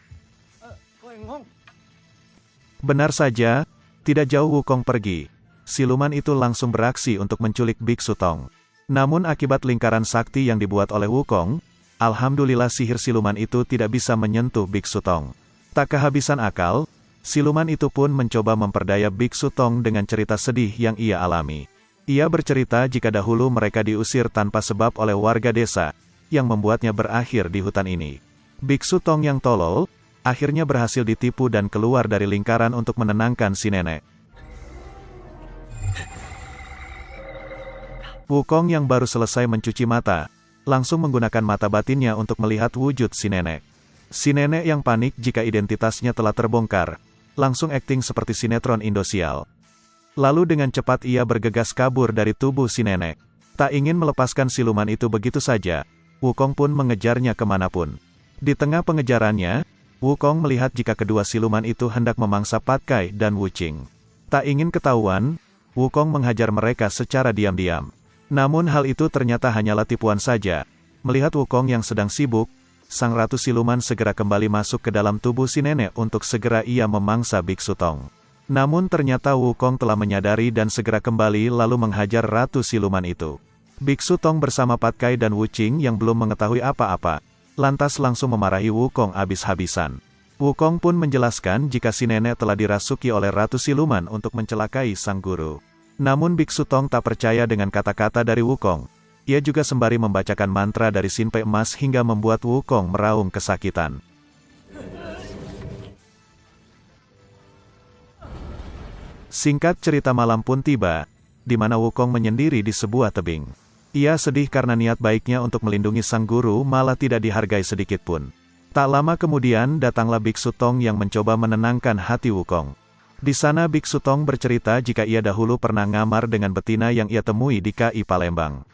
Benar saja, tidak jauh Wukong pergi, siluman itu langsung beraksi untuk menculik Biksu Tong. Namun akibat lingkaran sakti yang dibuat oleh Wukong, alhamdulillah sihir siluman itu tidak bisa menyentuh Biksu Tong. Tak kehabisan akal, siluman itu pun mencoba memperdaya Biksu Tong dengan cerita sedih yang ia alami. Ia bercerita jika dahulu mereka diusir tanpa sebab oleh warga desa, yang membuatnya berakhir di hutan ini. Biksu Tong yang tolol, akhirnya berhasil ditipu dan keluar dari lingkaran untuk menenangkan si nenek. Wukong yang baru selesai mencuci mata, langsung menggunakan mata batinnya untuk melihat wujud si nenek. Si nenek yang panik jika identitasnya telah terbongkar, langsung akting seperti sinetron Indosiar. Lalu dengan cepat ia bergegas kabur dari tubuh si nenek. Tak ingin melepaskan siluman itu begitu saja, Wukong pun mengejarnya kemanapun. Di tengah pengejarannya, Wukong melihat jika kedua siluman itu hendak memangsa Patkai dan Wuqing. Tak ingin ketahuan, Wukong menghajar mereka secara diam-diam. Namun hal itu ternyata hanyalah tipuan saja. Melihat Wukong yang sedang sibuk, sang ratu siluman segera kembali masuk ke dalam tubuh si nenek untuk segera ia memangsa Biksu Tong. Namun ternyata Wukong telah menyadari dan segera kembali lalu menghajar ratu siluman itu. Biksu Tong bersama Patkai dan Wuqing yang belum mengetahui apa-apa, lantas langsung memarahi Wukong habis-habisan. Wukong pun menjelaskan jika si nenek telah dirasuki oleh ratu siluman untuk mencelakai sang guru. Namun Biksu Tong tak percaya dengan kata-kata dari Wukong. Ia juga sembari membacakan mantra dari Sinpai Emas hingga membuat Wukong meraung kesakitan. Singkat cerita malam pun tiba, di mana Wukong menyendiri di sebuah tebing. Ia sedih karena niat baiknya untuk melindungi sang guru malah tidak dihargai sedikitpun. Tak lama kemudian datanglah Biksu Tong yang mencoba menenangkan hati Wukong. Di sana Biksu Tong bercerita jika ia dahulu pernah ngamar dengan betina yang ia temui di KI Palembang.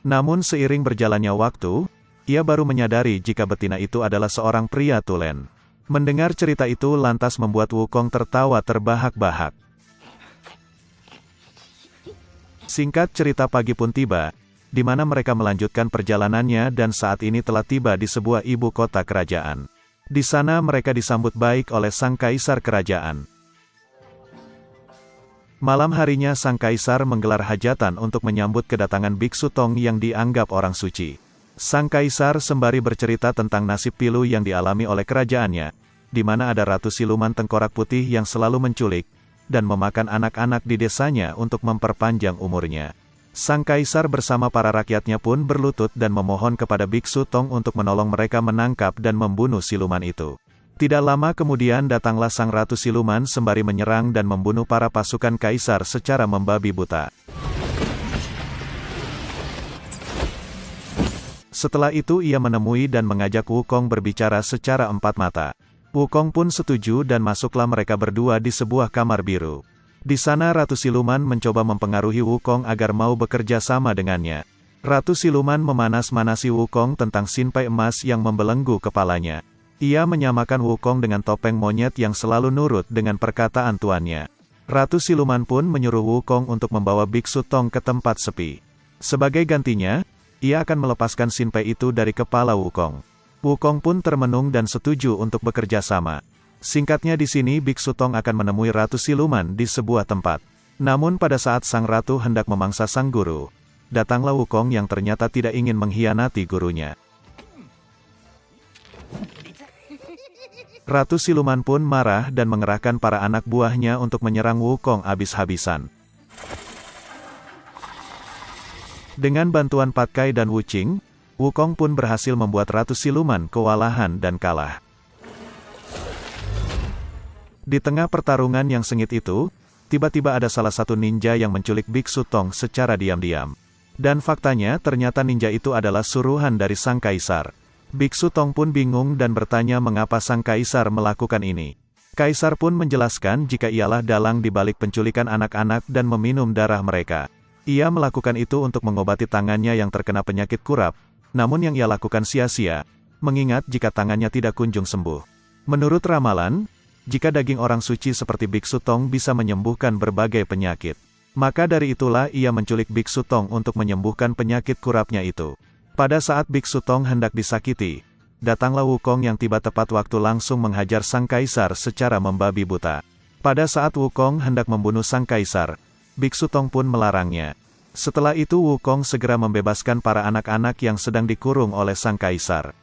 Namun seiring berjalannya waktu, ia baru menyadari jika betina itu adalah seorang pria tulen. Mendengar cerita itu lantas membuat Wukong tertawa terbahak-bahak. Singkat cerita pagi pun tiba, di mana mereka melanjutkan perjalanannya dan saat ini telah tiba di sebuah ibu kota kerajaan. Di sana mereka disambut baik oleh sang kaisar kerajaan. Malam harinya sang kaisar menggelar hajatan untuk menyambut kedatangan Biksu Tong yang dianggap orang suci. Sang kaisar sembari bercerita tentang nasib pilu yang dialami oleh kerajaannya, di mana ada ratu siluman tengkorak putih yang selalu menculik dan memakan anak-anak di desanya untuk memperpanjang umurnya. Sang kaisar bersama para rakyatnya pun berlutut dan memohon kepada Biksu Tong untuk menolong mereka menangkap dan membunuh siluman itu. Tidak lama kemudian datanglah sang ratu siluman sembari menyerang dan membunuh para pasukan kaisar secara membabi buta. Setelah itu ia menemui dan mengajak Wukong berbicara secara empat mata. Wukong pun setuju dan masuklah mereka berdua di sebuah kamar biru. Di sana ratu siluman mencoba mempengaruhi Wukong agar mau bekerja sama dengannya. Ratu siluman memanas-manasi Wukong tentang Sinpai Emas yang membelenggu kepalanya. Ia menyamakan Wukong dengan topeng monyet yang selalu nurut dengan perkataan tuannya. Ratu siluman pun menyuruh Wukong untuk membawa Biksu Tong ke tempat sepi. Sebagai gantinya, ia akan melepaskan Sinpai itu dari kepala Wukong. Wukong pun termenung dan setuju untuk bekerja sama. Singkatnya di sini Biksu Tong akan menemui ratu siluman di sebuah tempat. Namun pada saat sang ratu hendak memangsa sang guru, datanglah Wukong yang ternyata tidak ingin mengkhianati gurunya. Ratu siluman pun marah dan mengerahkan para anak buahnya untuk menyerang Wukong habis-habisan. Dengan bantuan Patkai dan Wuqing, Wukong pun berhasil membuat ratu siluman kewalahan dan kalah. Di tengah pertarungan yang sengit itu, tiba-tiba ada salah satu ninja yang menculik Biksu Tong secara diam-diam. Dan faktanya ternyata ninja itu adalah suruhan dari sang kaisar. Biksu Tong pun bingung dan bertanya mengapa sang kaisar melakukan ini. Kaisar pun menjelaskan jika ialah dalang di balik penculikan anak-anak dan meminum darah mereka. Ia melakukan itu untuk mengobati tangannya yang terkena penyakit kurap, namun yang ia lakukan sia-sia, mengingat jika tangannya tidak kunjung sembuh. Menurut ramalan, jika daging orang suci seperti Biksu Tong bisa menyembuhkan berbagai penyakit, maka dari itulah ia menculik Biksu Tong untuk menyembuhkan penyakit kurapnya itu. Pada saat Biksu Tong hendak disakiti, datanglah Wukong yang tiba tepat waktu langsung menghajar sang kaisar secara membabi buta. Pada saat Wukong hendak membunuh sang kaisar, Biksu Tong pun melarangnya. Setelah itu Wukong segera membebaskan para anak-anak yang sedang dikurung oleh sang kaisar.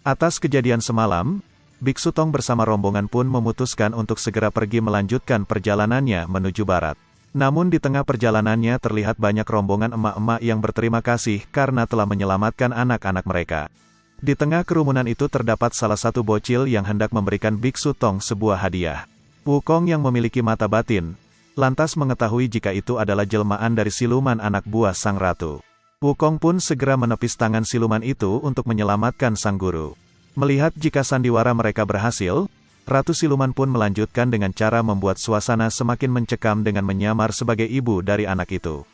Atas kejadian semalam, Biksu Tong bersama rombongan pun memutuskan untuk segera pergi melanjutkan perjalanannya menuju barat. Namun di tengah perjalanannya terlihat banyak rombongan emak-emak yang berterima kasih karena telah menyelamatkan anak-anak mereka. Di tengah kerumunan itu terdapat salah satu bocil yang hendak memberikan Biksu Tong sebuah hadiah. Wukong yang memiliki mata batin, lantas mengetahui jika itu adalah jelmaan dari siluman anak buah sang ratu. Wukong pun segera menepis tangan siluman itu untuk menyelamatkan sang guru. Melihat jika sandiwara mereka berhasil, Ratu Siluman pun melanjutkan dengan cara membuat suasana semakin mencekam dengan menyamar sebagai ibu dari anak itu.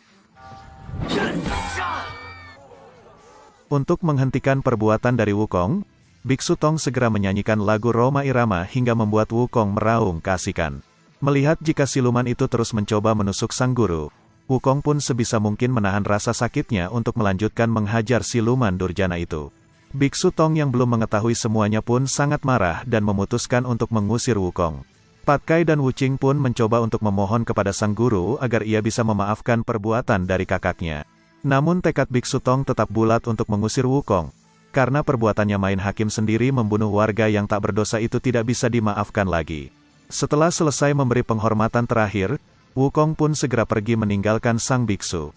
Untuk menghentikan perbuatan dari Wukong, Biksu Tong segera menyanyikan lagu Roma Irama hingga membuat Wukong meraung keasikan. Melihat jika siluman itu terus mencoba menusuk sang guru, Wukong pun sebisa mungkin menahan rasa sakitnya untuk melanjutkan menghajar siluman durjana itu. Biksu Tong yang belum mengetahui semuanya pun sangat marah dan memutuskan untuk mengusir Wukong. Pat Kai dan Wu Qing pun mencoba untuk memohon kepada sang guru agar ia bisa memaafkan perbuatan dari kakaknya. Namun tekad Biksu Tong tetap bulat untuk mengusir Wukong, karena perbuatannya main hakim sendiri membunuh warga yang tak berdosa itu tidak bisa dimaafkan lagi. Setelah selesai memberi penghormatan terakhir, Wukong pun segera pergi meninggalkan sang biksu.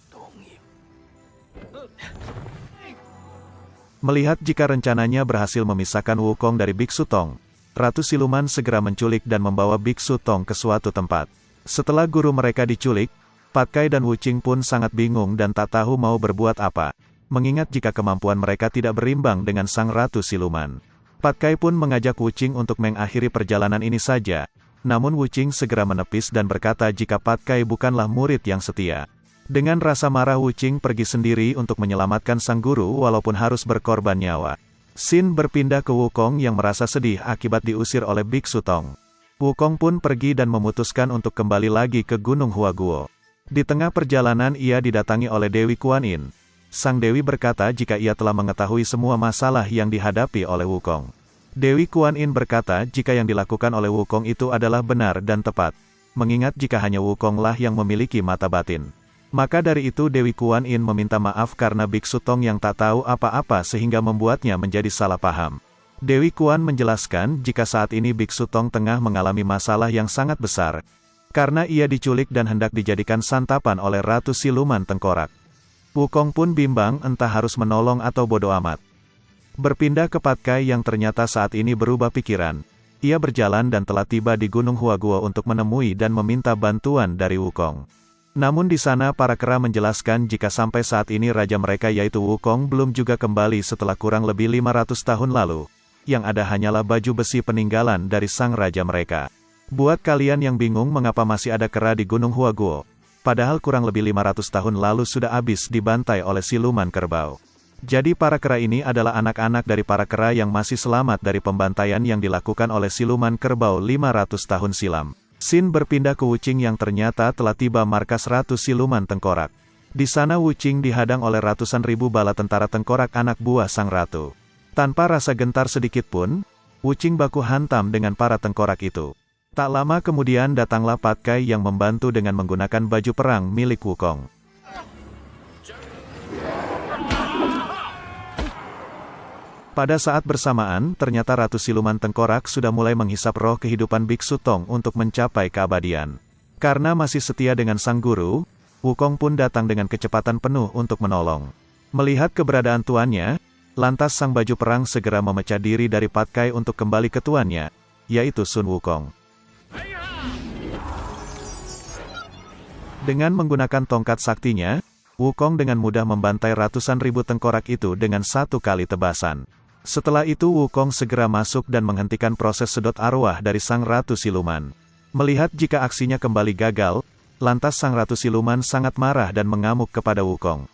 Melihat jika rencananya berhasil memisahkan Wukong dari Biksu Tong, Ratu Siluman segera menculik dan membawa Biksu Tong ke suatu tempat. Setelah guru mereka diculik, Pat Kai dan Wu Qing pun sangat bingung dan tak tahu mau berbuat apa, mengingat jika kemampuan mereka tidak berimbang dengan sang Ratu Siluman. Pat Kai pun mengajak Wu Qing untuk mengakhiri perjalanan ini saja. Namun Wu Qing segera menepis dan berkata jika Pat Kai bukanlah murid yang setia. Dengan rasa marah Wu Qing pergi sendiri untuk menyelamatkan sang guru walaupun harus berkorban nyawa. Scene berpindah ke Wukong yang merasa sedih akibat diusir oleh Biksu Tong. Wukong pun pergi dan memutuskan untuk kembali lagi ke Gunung Huaguo. Di tengah perjalanan ia didatangi oleh Dewi Kuan Yin. Sang Dewi berkata jika ia telah mengetahui semua masalah yang dihadapi oleh Wukong. Dewi Kuan Yin berkata jika yang dilakukan oleh Wukong itu adalah benar dan tepat, mengingat jika hanya Wukonglah yang memiliki mata batin. Maka dari itu Dewi Kuan Yin meminta maaf karena Biksu Tong yang tak tahu apa-apa sehingga membuatnya menjadi salah paham. Dewi Kuan menjelaskan jika saat ini Biksu Tong tengah mengalami masalah yang sangat besar, karena ia diculik dan hendak dijadikan santapan oleh Ratu Siluman Tengkorak. Wukong pun bimbang entah harus menolong atau bodoh amat. Berpindah ke Pat Kai yang ternyata saat ini berubah pikiran. Ia berjalan dan telah tiba di Gunung Huaguo untuk menemui dan meminta bantuan dari Wukong. Namun di sana para kera menjelaskan jika sampai saat ini raja mereka yaitu Wukong belum juga kembali setelah kurang lebih 500 tahun lalu. Yang ada hanyalah baju besi peninggalan dari sang raja mereka. Buat kalian yang bingung mengapa masih ada kera di Gunung Huaguo, padahal kurang lebih 500 tahun lalu sudah habis dibantai oleh siluman kerbau. Jadi para kera ini adalah anak-anak dari para kera yang masih selamat dari pembantaian yang dilakukan oleh siluman kerbau 500 tahun silam. Scene berpindah ke Wu Qing yang ternyata telah tiba markas Ratu Siluman Tengkorak. Di sana Wu Qing dihadang oleh ratusan ribu bala tentara tengkorak anak buah sang ratu. Tanpa rasa gentar sedikit pun, Wu Qing baku hantam dengan para tengkorak itu. Tak lama kemudian datanglah Pat Kai yang membantu dengan menggunakan baju perang milik Wukong. Pada saat bersamaan, ternyata Ratu Siluman Tengkorak sudah mulai menghisap roh kehidupan Biksu Tong untuk mencapai keabadian. Karena masih setia dengan sang guru, Wukong pun datang dengan kecepatan penuh untuk menolong. Melihat keberadaan tuannya, lantas sang baju perang segera memecah diri dari Pat Kai untuk kembali ke tuannya, yaitu Sun Wukong. Dengan menggunakan tongkat saktinya, Wukong dengan mudah membantai ratusan ribu tengkorak itu dengan satu kali tebasan. Setelah itu Wukong segera masuk dan menghentikan proses sedot arwah dari sang Ratu Siluman. Melihat jika aksinya kembali gagal, lantas sang Ratu Siluman sangat marah dan mengamuk kepada Wukong.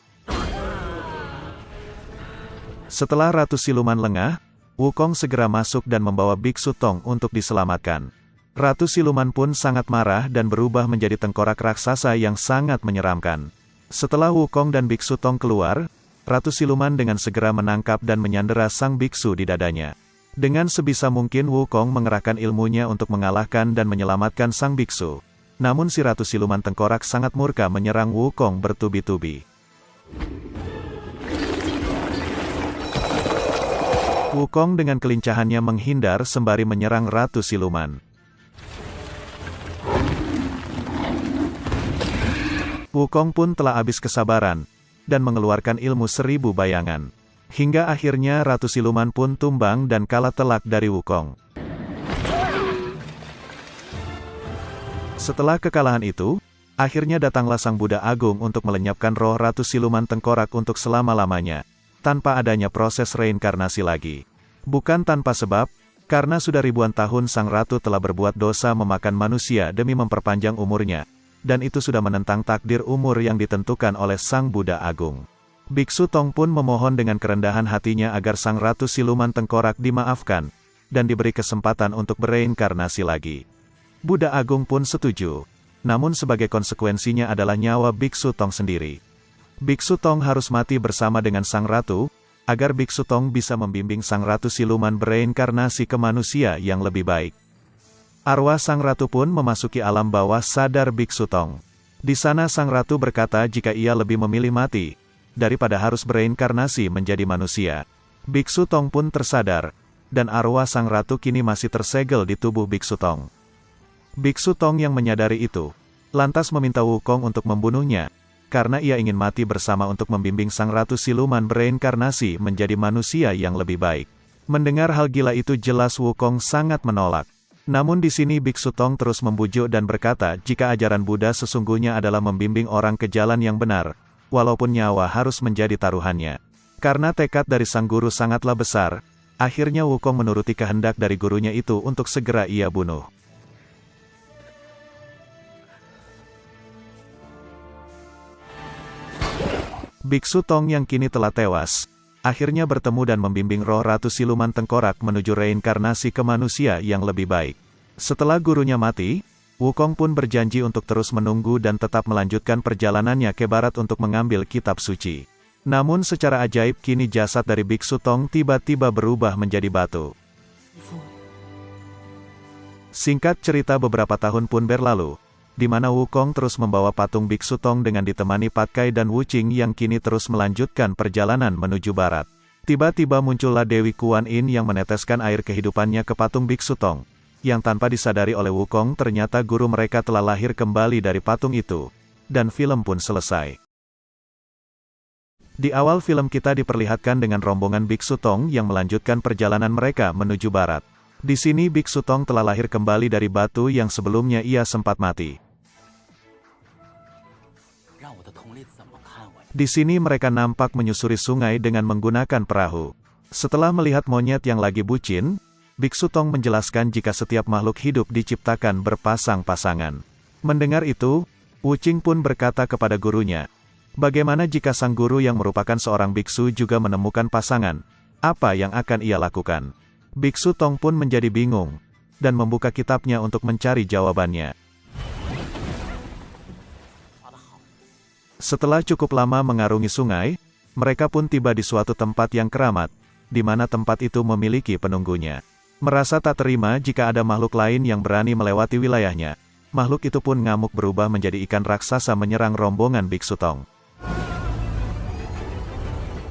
Setelah Ratu Siluman lengah, Wukong segera masuk dan membawa Biksu Tong untuk diselamatkan. Ratu Siluman pun sangat marah dan berubah menjadi tengkorak raksasa yang sangat menyeramkan. Setelah Wukong dan Biksu Tong keluar, Ratu Siluman dengan segera menangkap dan menyandera sang biksu di dadanya. Dengan sebisa mungkin Wukong mengerahkan ilmunya untuk mengalahkan dan menyelamatkan sang biksu. Namun si Ratu Siluman Tengkorak sangat murka menyerang Wukong bertubi-tubi. Wukong dengan kelincahannya menghindar sembari menyerang Ratu Siluman. Wukong pun telah habis kesabaran, dan mengeluarkan ilmu 1000 bayangan. Hingga akhirnya Ratu Siluman pun tumbang dan kalah telak dari Wukong. Setelah kekalahan itu, akhirnya datanglah Sang Buddha Agung untuk melenyapkan roh Ratu Siluman Tengkorak untuk selama-lamanya, tanpa adanya proses reinkarnasi lagi. Bukan tanpa sebab, karena sudah ribuan tahun Sang Ratu telah berbuat dosa memakan manusia demi memperpanjang umurnya, dan itu sudah menentang takdir umur yang ditentukan oleh Sang Buddha Agung. Biksu Tong pun memohon dengan kerendahan hatinya agar Sang Ratu Siluman Tengkorak dimaafkan, dan diberi kesempatan untuk bereinkarnasi lagi. Buddha Agung pun setuju, namun sebagai konsekuensinya adalah nyawa Biksu Tong sendiri. Biksu Tong harus mati bersama dengan Sang Ratu, agar Biksu Tong bisa membimbing Sang Ratu Siluman bereinkarnasi ke manusia yang lebih baik. Arwah Sang Ratu pun memasuki alam bawah sadar Biksu Tong. Di sana Sang Ratu berkata jika ia lebih memilih mati, daripada harus bereinkarnasi menjadi manusia. Biksu Tong pun tersadar, dan arwah Sang Ratu kini masih tersegel di tubuh Biksu Tong. Biksu Tong yang menyadari itu, lantas meminta Wukong untuk membunuhnya, karena ia ingin mati bersama untuk membimbing Sang Ratu Siluman bereinkarnasi menjadi manusia yang lebih baik. Mendengar hal gila itu jelas Wukong sangat menolak. Namun di sini Biksu Tong terus membujuk dan berkata jika ajaran Buddha sesungguhnya adalah membimbing orang ke jalan yang benar, walaupun nyawa harus menjadi taruhannya. Karena tekad dari sang guru sangatlah besar, akhirnya Wukong menuruti kehendak dari gurunya itu untuk segera ia bunuh. Biksu Tong yang kini telah tewas, akhirnya bertemu dan membimbing roh Ratu Siluman Tengkorak menuju reinkarnasi ke manusia yang lebih baik. Setelah gurunya mati, Wukong pun berjanji untuk terus menunggu dan tetap melanjutkan perjalanannya ke barat untuk mengambil kitab suci. Namun secara ajaib kini jasad dari Biksu Tong tiba-tiba berubah menjadi batu. Singkat cerita beberapa tahun pun berlalu, di mana Wukong terus membawa patung Biksu Tong dengan ditemani Patkai dan Wuching yang kini terus melanjutkan perjalanan menuju barat. Tiba-tiba muncullah Dewi Kuan Yin yang meneteskan air kehidupannya ke patung Biksu Tong, yang tanpa disadari oleh Wukong ternyata guru mereka telah lahir kembali dari patung itu, dan film pun selesai. Di awal film kita diperlihatkan dengan rombongan Biksu Tong yang melanjutkan perjalanan mereka menuju barat. Di sini Biksu Tong telah lahir kembali dari batu yang sebelumnya ia sempat mati. Di sini mereka nampak menyusuri sungai dengan menggunakan perahu. Setelah melihat monyet yang lagi bucin, Biksu Tong menjelaskan jika setiap makhluk hidup diciptakan berpasang-pasangan. Mendengar itu, Wuching pun berkata kepada gurunya, bagaimana jika sang guru yang merupakan seorang biksu juga menemukan pasangan? Apa yang akan ia lakukan? Biksu Tong pun menjadi bingung, dan membuka kitabnya untuk mencari jawabannya. Setelah cukup lama mengarungi sungai, mereka pun tiba di suatu tempat yang keramat, di mana tempat itu memiliki penunggunya. Merasa tak terima jika ada makhluk lain yang berani melewati wilayahnya, makhluk itu pun ngamuk berubah menjadi ikan raksasa menyerang rombongan Biksu Tong.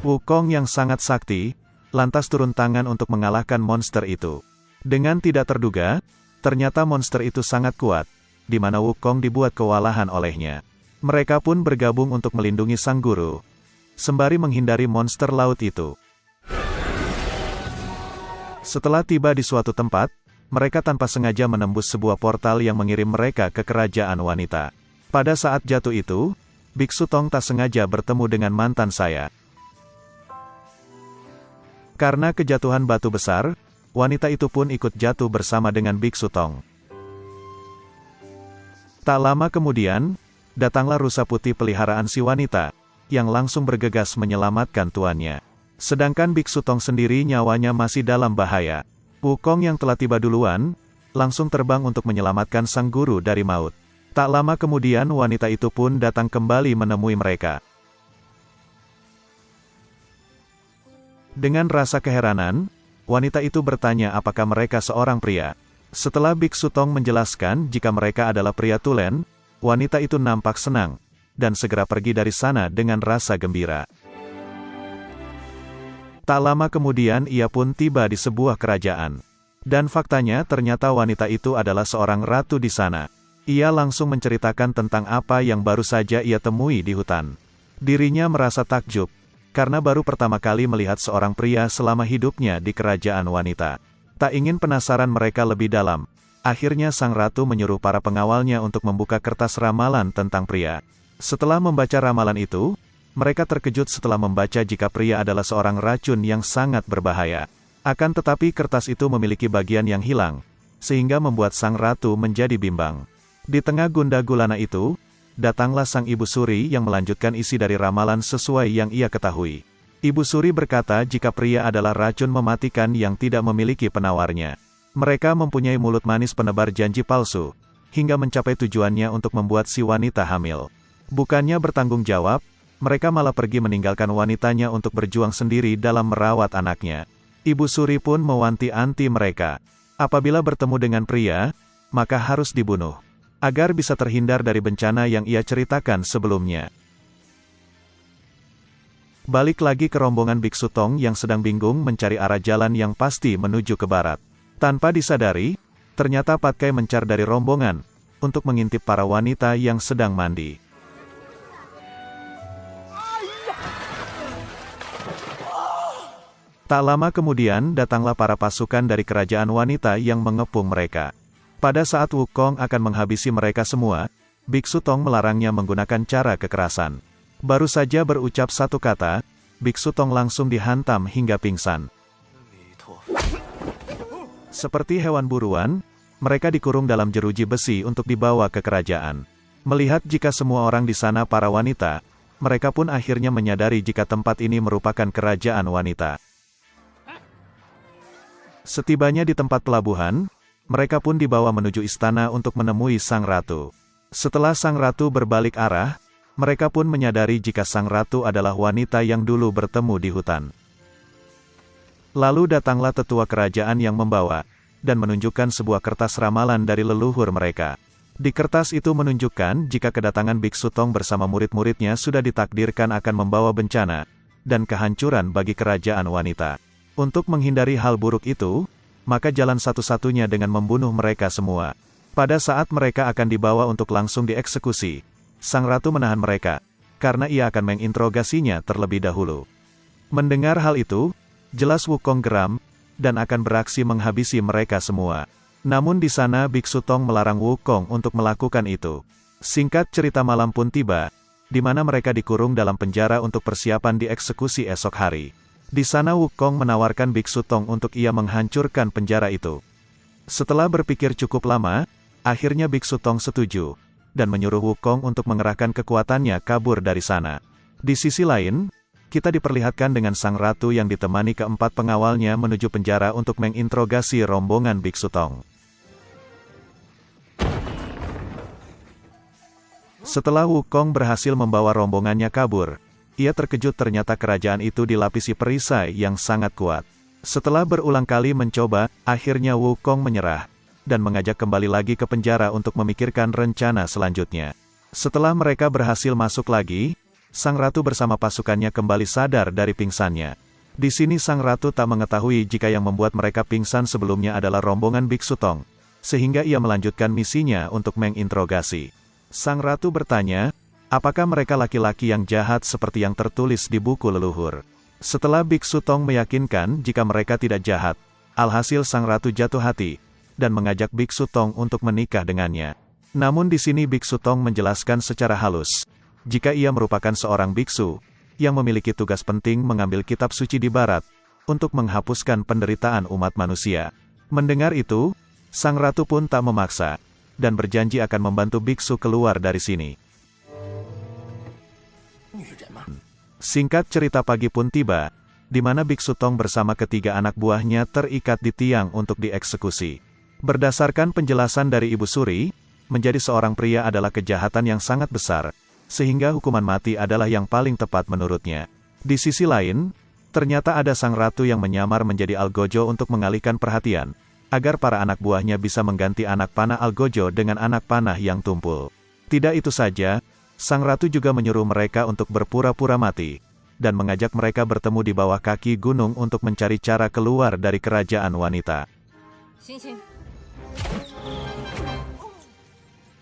Wukong yang sangat sakti, lantas turun tangan untuk mengalahkan monster itu. Dengan tidak terduga, ternyata monster itu sangat kuat, di mana Wukong dibuat kewalahan olehnya. Mereka pun bergabung untuk melindungi sang guru, sembari menghindari monster laut itu. Setelah tiba di suatu tempat, mereka tanpa sengaja menembus sebuah portal yang mengirim mereka ke kerajaan wanita. Pada saat jatuh itu, Biksu Tong tak sengaja bertemu dengan mantan saya. Karena kejatuhan batu besar, wanita itu pun ikut jatuh bersama dengan Biksu Tong. Tak lama kemudian, datanglah rusa putih peliharaan si wanita, yang langsung bergegas menyelamatkan tuannya. Sedangkan Biksu Tong sendiri nyawanya masih dalam bahaya. Wukong yang telah tiba duluan, langsung terbang untuk menyelamatkan sang guru dari maut. Tak lama kemudian wanita itu pun datang kembali menemui mereka. Dengan rasa keheranan, wanita itu bertanya apakah mereka seorang pria. Setelah Biksu Tong menjelaskan jika mereka adalah pria tulen, wanita itu nampak senang, dan segera pergi dari sana dengan rasa gembira. Tak lama kemudian ia pun tiba di sebuah kerajaan. Dan faktanya ternyata wanita itu adalah seorang ratu di sana. Ia langsung menceritakan tentang apa yang baru saja ia temui di hutan. Dirinya merasa takjub, karena baru pertama kali melihat seorang pria selama hidupnya di kerajaan wanita. Tak ingin penasaran mereka lebih dalam, akhirnya sang ratu menyuruh para pengawalnya untuk membuka kertas ramalan tentang pria. Setelah membaca ramalan itu, mereka terkejut setelah membaca jika pria adalah seorang racun yang sangat berbahaya. Akan tetapi kertas itu memiliki bagian yang hilang, sehingga membuat sang ratu menjadi bimbang. Di tengah gundah gulana itu, datanglah sang Ibu Suri yang melanjutkan isi dari ramalan sesuai yang ia ketahui. Ibu Suri berkata jika pria adalah racun mematikan yang tidak memiliki penawarnya. Mereka mempunyai mulut manis penebar janji palsu, hingga mencapai tujuannya untuk membuat si wanita hamil. Bukannya bertanggung jawab, mereka malah pergi meninggalkan wanitanya untuk berjuang sendiri dalam merawat anaknya. Ibu Suri pun mewanti-wanti mereka. Apabila bertemu dengan pria, maka harus dibunuh, agar bisa terhindar dari bencana yang ia ceritakan sebelumnya. Balik lagi ke rombongan Biksu Tong yang sedang bingung mencari arah jalan yang pasti menuju ke barat. Tanpa disadari, ternyata Patkai mencar dari rombongan, untuk mengintip para wanita yang sedang mandi. Tak lama kemudian datanglah para pasukan dari kerajaan wanita yang mengepung mereka. Pada saat Wukong akan menghabisi mereka semua, Biksu Tong melarangnya menggunakan cara kekerasan. Baru saja berucap satu kata, Biksu Tong langsung dihantam hingga pingsan. Seperti hewan buruan, mereka dikurung dalam jeruji besi untuk dibawa ke kerajaan. Melihat jika semua orang di sana para wanita, mereka pun akhirnya menyadari jika tempat ini merupakan kerajaan wanita. Setibanya di tempat pelabuhan, mereka pun dibawa menuju istana untuk menemui sang ratu. Setelah sang ratu berbalik arah, mereka pun menyadari jika sang ratu adalah wanita yang dulu bertemu di hutan. Lalu datanglah tetua kerajaan yang membawa, dan menunjukkan sebuah kertas ramalan dari leluhur mereka. Di kertas itu menunjukkan jika kedatangan Biksu Tong bersama murid-muridnya sudah ditakdirkan akan membawa bencana, dan kehancuran bagi kerajaan wanita. Untuk menghindari hal buruk itu, maka jalan satu-satunya dengan membunuh mereka semua. Pada saat mereka akan dibawa untuk langsung dieksekusi, sang ratu menahan mereka, karena ia akan menginterogasinya terlebih dahulu. Mendengar hal itu, jelas Wukong geram, dan akan beraksi menghabisi mereka semua. Namun di sana Biksu Tong melarang Wukong untuk melakukan itu. Singkat cerita malam pun tiba, di mana mereka dikurung dalam penjara untuk persiapan dieksekusi esok hari. Di sana Wukong menawarkan Biksu Tong untuk ia menghancurkan penjara itu. Setelah berpikir cukup lama, akhirnya Biksu Tong setuju, dan menyuruh Wukong untuk mengerahkan kekuatannya kabur dari sana. Di sisi lain, kita diperlihatkan dengan sang ratu yang ditemani keempat pengawalnya menuju penjara untuk menginterogasi rombongan Biksu Tong. Setelah Wukong berhasil membawa rombongannya kabur, ia terkejut ternyata kerajaan itu dilapisi perisai yang sangat kuat. Setelah berulang kali mencoba, akhirnya Wukong menyerah, dan mengajak kembali lagi ke penjara untuk memikirkan rencana selanjutnya. Setelah mereka berhasil masuk lagi, sang ratu bersama pasukannya kembali sadar dari pingsannya. Di sini sang ratu tak mengetahui jika yang membuat mereka pingsan sebelumnya adalah rombongan Biksu Tong, sehingga ia melanjutkan misinya untuk menginterogasi. Sang ratu bertanya, apakah mereka laki-laki yang jahat seperti yang tertulis di buku leluhur? Setelah Biksu Tong meyakinkan jika mereka tidak jahat, alhasil sang ratu jatuh hati, dan mengajak Biksu Tong untuk menikah dengannya. Namun di sini Biksu Tong menjelaskan secara halus, jika ia merupakan seorang biksu, yang memiliki tugas penting mengambil kitab suci di barat, untuk menghapuskan penderitaan umat manusia. Mendengar itu, sang ratu pun tak memaksa, dan berjanji akan membantu biksu keluar dari sini. Singkat cerita pagi pun tiba, di mana Biksu Tong bersama ketiga anak buahnya terikat di tiang untuk dieksekusi. Berdasarkan penjelasan dari Ibu Suri, menjadi seorang pria adalah kejahatan yang sangat besar, sehingga hukuman mati adalah yang paling tepat menurutnya. Di sisi lain, ternyata ada sang ratu yang menyamar menjadi Algojo untuk mengalihkan perhatian, agar para anak buahnya bisa mengganti anak panah Algojo dengan anak panah yang tumpul. Tidak itu saja, sang ratu juga menyuruh mereka untuk berpura-pura mati, dan mengajak mereka bertemu di bawah kaki gunung untuk mencari cara keluar dari kerajaan wanita.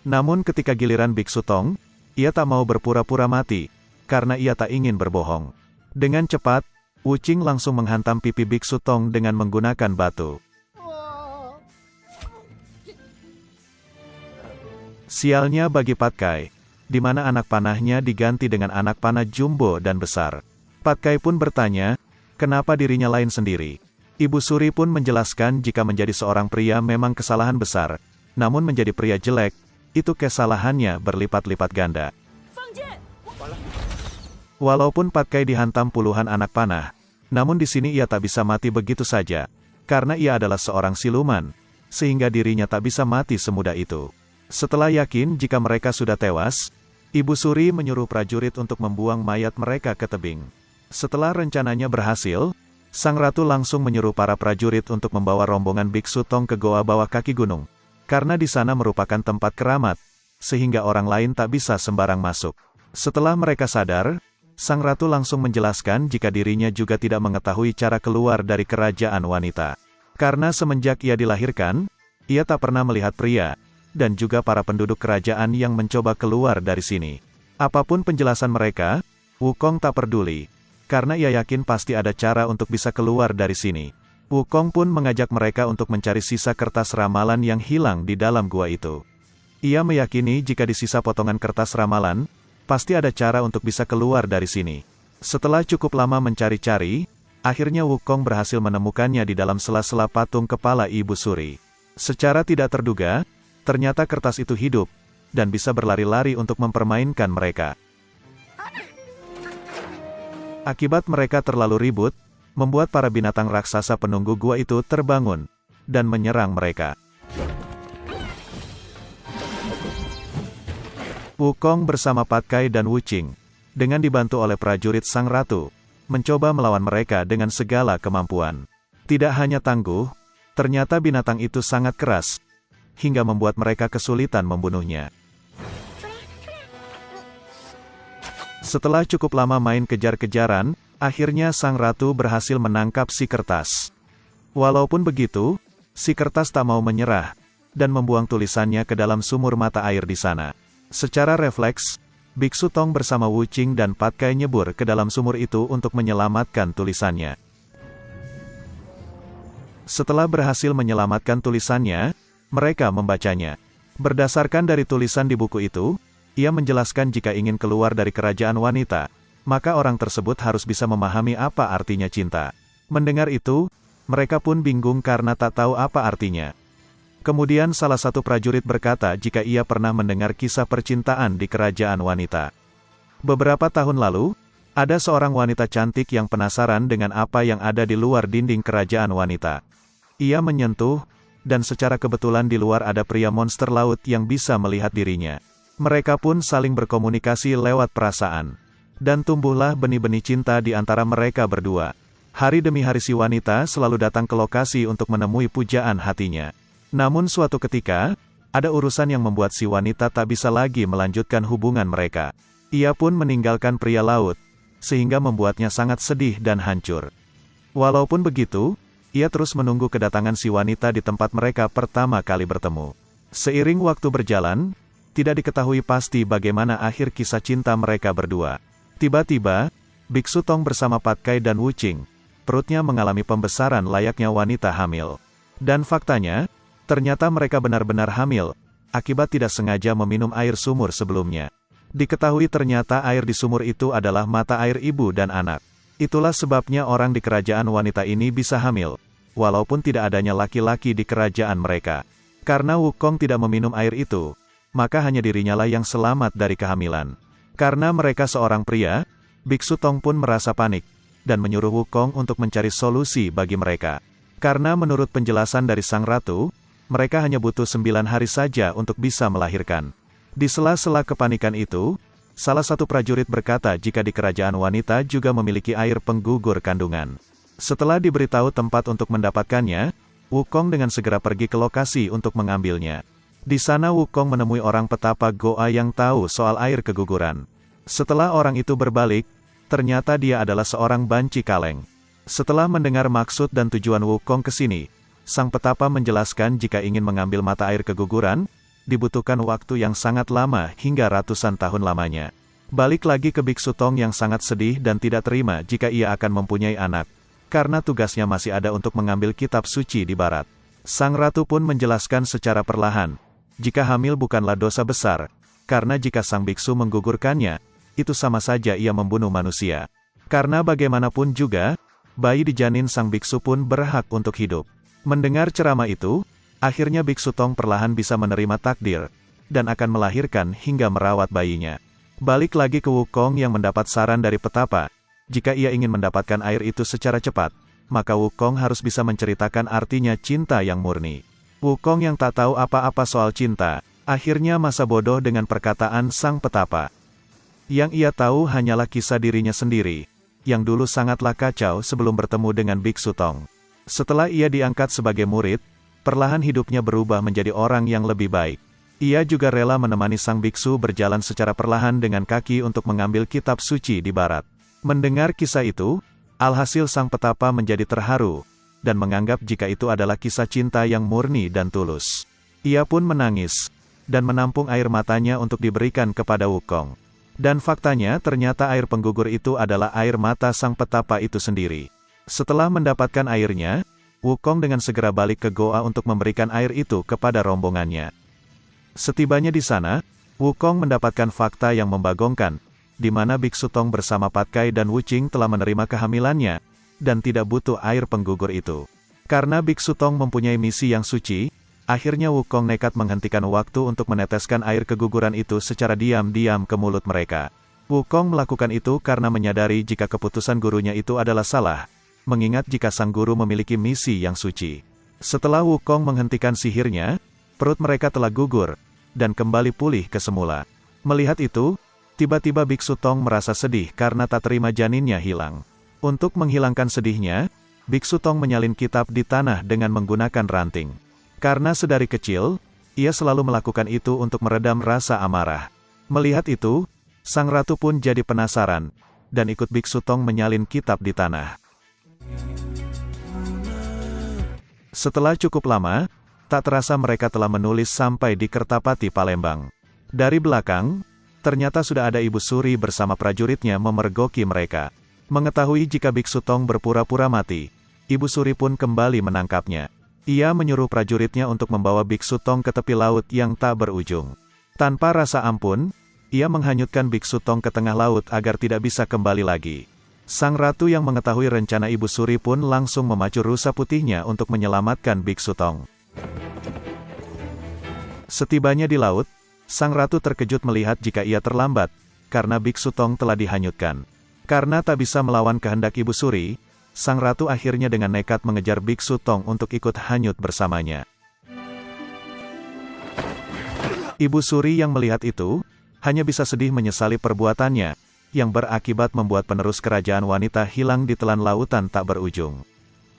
Namun ketika giliran Biksu Tong, ia tak mau berpura-pura mati, karena ia tak ingin berbohong. Dengan cepat, Wu Qing langsung menghantam pipi Biksu Tong dengan menggunakan batu. Sialnya bagi Pat Kai, di mana anak panahnya diganti dengan anak panah jumbo dan besar. Pat Kai pun bertanya, kenapa dirinya lain sendiri. Ibu Suri pun menjelaskan jika menjadi seorang pria memang kesalahan besar, namun menjadi pria jelek, itu kesalahannya berlipat-lipat ganda. Walaupun Pat Kai dihantam puluhan anak panah, namun di sini ia tak bisa mati begitu saja, karena ia adalah seorang siluman, sehingga dirinya tak bisa mati semudah itu. Setelah yakin jika mereka sudah tewas, Ibu Suri menyuruh prajurit untuk membuang mayat mereka ke tebing. Setelah rencananya berhasil, sang ratu langsung menyuruh para prajurit untuk membawa rombongan Biksu Tong ke goa bawah kaki gunung, karena di sana merupakan tempat keramat, sehingga orang lain tak bisa sembarang masuk. Setelah mereka sadar, sang ratu langsung menjelaskan jika dirinya juga tidak mengetahui cara keluar dari kerajaan wanita. Karena semenjak ia dilahirkan, ia tak pernah melihat pria, dan juga para penduduk kerajaan yang mencoba keluar dari sini. Apapun penjelasan mereka, Wukong tak peduli, karena ia yakin pasti ada cara untuk bisa keluar dari sini. Wukong pun mengajak mereka untuk mencari sisa kertas ramalan yang hilang di dalam gua itu. Ia meyakini jika di sisa potongan kertas ramalan, pasti ada cara untuk bisa keluar dari sini. Setelah cukup lama mencari-cari, akhirnya Wukong berhasil menemukannya di dalam sela-sela patung kepala Ibu Suri. Secara tidak terduga, ternyata kertas itu hidup, dan bisa berlari-lari untuk mempermainkan mereka. Akibat mereka terlalu ribut, membuat para binatang raksasa penunggu gua itu terbangun, dan menyerang mereka. Wukong bersama Pat Kai dan Wu Qing, dengan dibantu oleh prajurit sang ratu, mencoba melawan mereka dengan segala kemampuan. Tidak hanya tangguh, ternyata binatang itu sangat keras, hingga membuat mereka kesulitan membunuhnya. Setelah cukup lama main kejar-kejaran, akhirnya sang ratu berhasil menangkap si kertas. Walaupun begitu, si kertas tak mau menyerah, dan membuang tulisannya ke dalam sumur mata air di sana. Secara refleks, Biksu Tong bersama Wu Qing dan Pat Kai nyebur ke dalam sumur itu untuk menyelamatkan tulisannya. Setelah berhasil menyelamatkan tulisannya, mereka membacanya. Berdasarkan dari tulisan di buku itu, ia menjelaskan jika ingin keluar dari kerajaan wanita, maka orang tersebut harus bisa memahami apa artinya cinta. Mendengar itu, mereka pun bingung karena tak tahu apa artinya. Kemudian salah satu prajurit berkata jika ia pernah mendengar kisah percintaan di kerajaan wanita. Beberapa tahun lalu, ada seorang wanita cantik yang penasaran dengan apa yang ada di luar dinding kerajaan wanita. Ia menyentuh, dan secara kebetulan di luar ada pria monster laut yang bisa melihat dirinya. Mereka pun saling berkomunikasi lewat perasaan. Dan tumbuhlah benih-benih cinta di antara mereka berdua. Hari demi hari si wanita selalu datang ke lokasi untuk menemui pujaan hatinya. Namun suatu ketika, ada urusan yang membuat si wanita tak bisa lagi melanjutkan hubungan mereka. Ia pun meninggalkan pria laut, sehingga membuatnya sangat sedih dan hancur. Walaupun begitu, ia terus menunggu kedatangan si wanita di tempat mereka pertama kali bertemu. Seiring waktu berjalan, tidak diketahui pasti bagaimana akhir kisah cinta mereka berdua. Tiba-tiba, Biksu Tong bersama Pat Kai dan Wu Qing, perutnya mengalami pembesaran layaknya wanita hamil. Dan faktanya, ternyata mereka benar-benar hamil, akibat tidak sengaja meminum air sumur sebelumnya. Diketahui ternyata air di sumur itu adalah mata air ibu dan anak. Itulah sebabnya orang di kerajaan wanita ini bisa hamil, walaupun tidak adanya laki-laki di kerajaan mereka. Karena Wukong tidak meminum air itu, maka hanya dirinya lah yang selamat dari kehamilan. Karena mereka seorang pria, Biksu Tong pun merasa panik, dan menyuruh Wukong untuk mencari solusi bagi mereka. Karena menurut penjelasan dari sang ratu, mereka hanya butuh 9 hari saja untuk bisa melahirkan. Di sela-sela kepanikan itu, salah satu prajurit berkata jika di kerajaan wanita juga memiliki air penggugur kandungan. Setelah diberitahu tempat untuk mendapatkannya, Wukong dengan segera pergi ke lokasi untuk mengambilnya. Di sana Wukong menemui orang petapa Goa yang tahu soal air keguguran. Setelah orang itu berbalik, ternyata dia adalah seorang banci kaleng. Setelah mendengar maksud dan tujuan Wukong ke sini, sang petapa menjelaskan jika ingin mengambil mata air keguguran, dibutuhkan waktu yang sangat lama hingga ratusan tahun lamanya. Balik lagi ke Biksu Tong yang sangat sedih dan tidak terima jika ia akan mempunyai anak, karena tugasnya masih ada untuk mengambil kitab suci di barat. Sang ratu pun menjelaskan secara perlahan, jika hamil bukanlah dosa besar, karena jika sang biksu menggugurkannya, itu sama saja ia membunuh manusia. Karena bagaimanapun juga, bayi di janin sang biksu pun berhak untuk hidup. Mendengar ceramah itu, akhirnya Biksu Tong perlahan bisa menerima takdir, dan akan melahirkan hingga merawat bayinya. Balik lagi ke Wukong yang mendapat saran dari petapa, jika ia ingin mendapatkan air itu secara cepat, maka Wukong harus bisa menceritakan artinya cinta yang murni. Wukong yang tak tahu apa-apa soal cinta, akhirnya masa bodoh dengan perkataan sang petapa. Yang ia tahu hanyalah kisah dirinya sendiri, yang dulu sangatlah kacau sebelum bertemu dengan Biksu Tong. Setelah ia diangkat sebagai murid, perlahan hidupnya berubah menjadi orang yang lebih baik. Ia juga rela menemani sang biksu berjalan secara perlahan dengan kaki untuk mengambil kitab suci di barat. Mendengar kisah itu, alhasil sang petapa menjadi terharu, dan menganggap jika itu adalah kisah cinta yang murni dan tulus. Ia pun menangis, dan menampung air matanya untuk diberikan kepada Wukong. Dan faktanya ternyata air penggugur itu adalah air mata sang petapa itu sendiri. Setelah mendapatkan airnya, Wukong dengan segera balik ke goa untuk memberikan air itu kepada rombongannya. Setibanya di sana, Wukong mendapatkan fakta yang membagongkan, di mana Biksu Tong bersama Patkai dan Wuqing telah menerima kehamilannya, dan tidak butuh air penggugur itu. Karena Biksu Tong mempunyai misi yang suci, akhirnya Wukong nekat menghentikan waktu untuk meneteskan air keguguran itu secara diam-diam ke mulut mereka. Wukong melakukan itu karena menyadari jika keputusan gurunya itu adalah salah, mengingat jika sang guru memiliki misi yang suci. Setelah Wukong menghentikan sihirnya, perut mereka telah gugur, dan kembali pulih ke semula. Melihat itu, tiba-tiba Biksu Tong merasa sedih karena tak terima janinnya hilang. Untuk menghilangkan sedihnya, Biksu Tong menyalin kitab di tanah dengan menggunakan ranting. Karena sedari kecil, ia selalu melakukan itu untuk meredam rasa amarah. Melihat itu, sang ratu pun jadi penasaran, dan ikut Biksu Tong menyalin kitab di tanah. Setelah cukup lama, tak terasa mereka telah menulis sampai di Kertapati Palembang. Dari belakang, ternyata sudah ada Ibu Suri bersama prajuritnya memergoki mereka. Mengetahui jika Biksu Tong berpura-pura mati, Ibu Suri pun kembali menangkapnya. Ia menyuruh prajuritnya untuk membawa Biksu Tong ke tepi laut yang tak berujung. Tanpa rasa ampun, ia menghanyutkan Biksu Tong ke tengah laut agar tidak bisa kembali lagi. Sang ratu yang mengetahui rencana Ibu Suri pun langsung memacu rusa putihnya untuk menyelamatkan Biksu Tong. Setibanya di laut, sang ratu terkejut melihat jika ia terlambat, karena Biksu Tong telah dihanyutkan. Karena tak bisa melawan kehendak Ibu Suri, sang ratu akhirnya dengan nekat mengejar Biksu Tong untuk ikut hanyut bersamanya. Ibu Suri yang melihat itu, hanya bisa sedih menyesali perbuatannya, yang berakibat membuat penerus kerajaan wanita hilang di telan lautan tak berujung.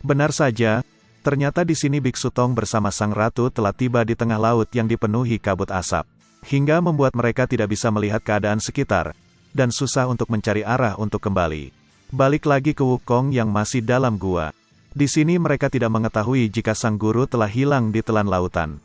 Benar saja, ternyata di sini Biksu Tong bersama sang ratu telah tiba di tengah laut yang dipenuhi kabut asap, hingga membuat mereka tidak bisa melihat keadaan sekitar, dan susah untuk mencari arah untuk kembali. Balik lagi ke Wukong yang masih dalam gua. Di sini mereka tidak mengetahui jika sang guru telah hilang di telan lautan.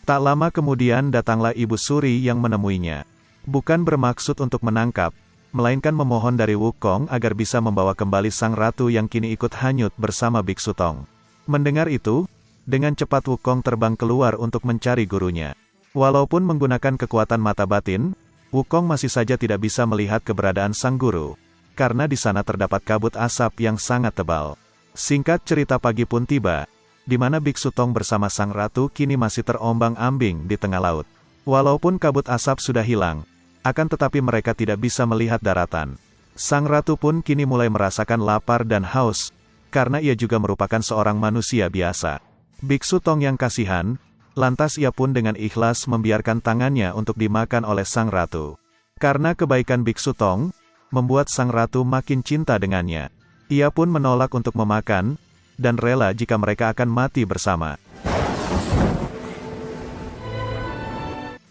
Tak lama kemudian datanglah Ibu Suri yang menemuinya. Bukan bermaksud untuk menangkap, melainkan memohon dari Wukong agar bisa membawa kembali sang ratu yang kini ikut hanyut bersama Biksu Tong. Mendengar itu, dengan cepat Wukong terbang keluar untuk mencari gurunya. Walaupun menggunakan kekuatan mata batin, Wukong masih saja tidak bisa melihat keberadaan sang guru, karena di sana terdapat kabut asap yang sangat tebal. Singkat cerita, pagi pun tiba, di mana Biksu Tong bersama sang ratu kini masih terombang-ambing di tengah laut. Walaupun kabut asap sudah hilang, akan tetapi mereka tidak bisa melihat daratan. Sang ratu pun kini mulai merasakan lapar dan haus, karena ia juga merupakan seorang manusia biasa. Biksu Tong yang kasihan, lantas ia pun dengan ikhlas membiarkan tangannya untuk dimakan oleh sang ratu. Karena kebaikan Biksu Tong, membuat sang ratu makin cinta dengannya. Ia pun menolak untuk memakan, dan rela jika mereka akan mati bersama.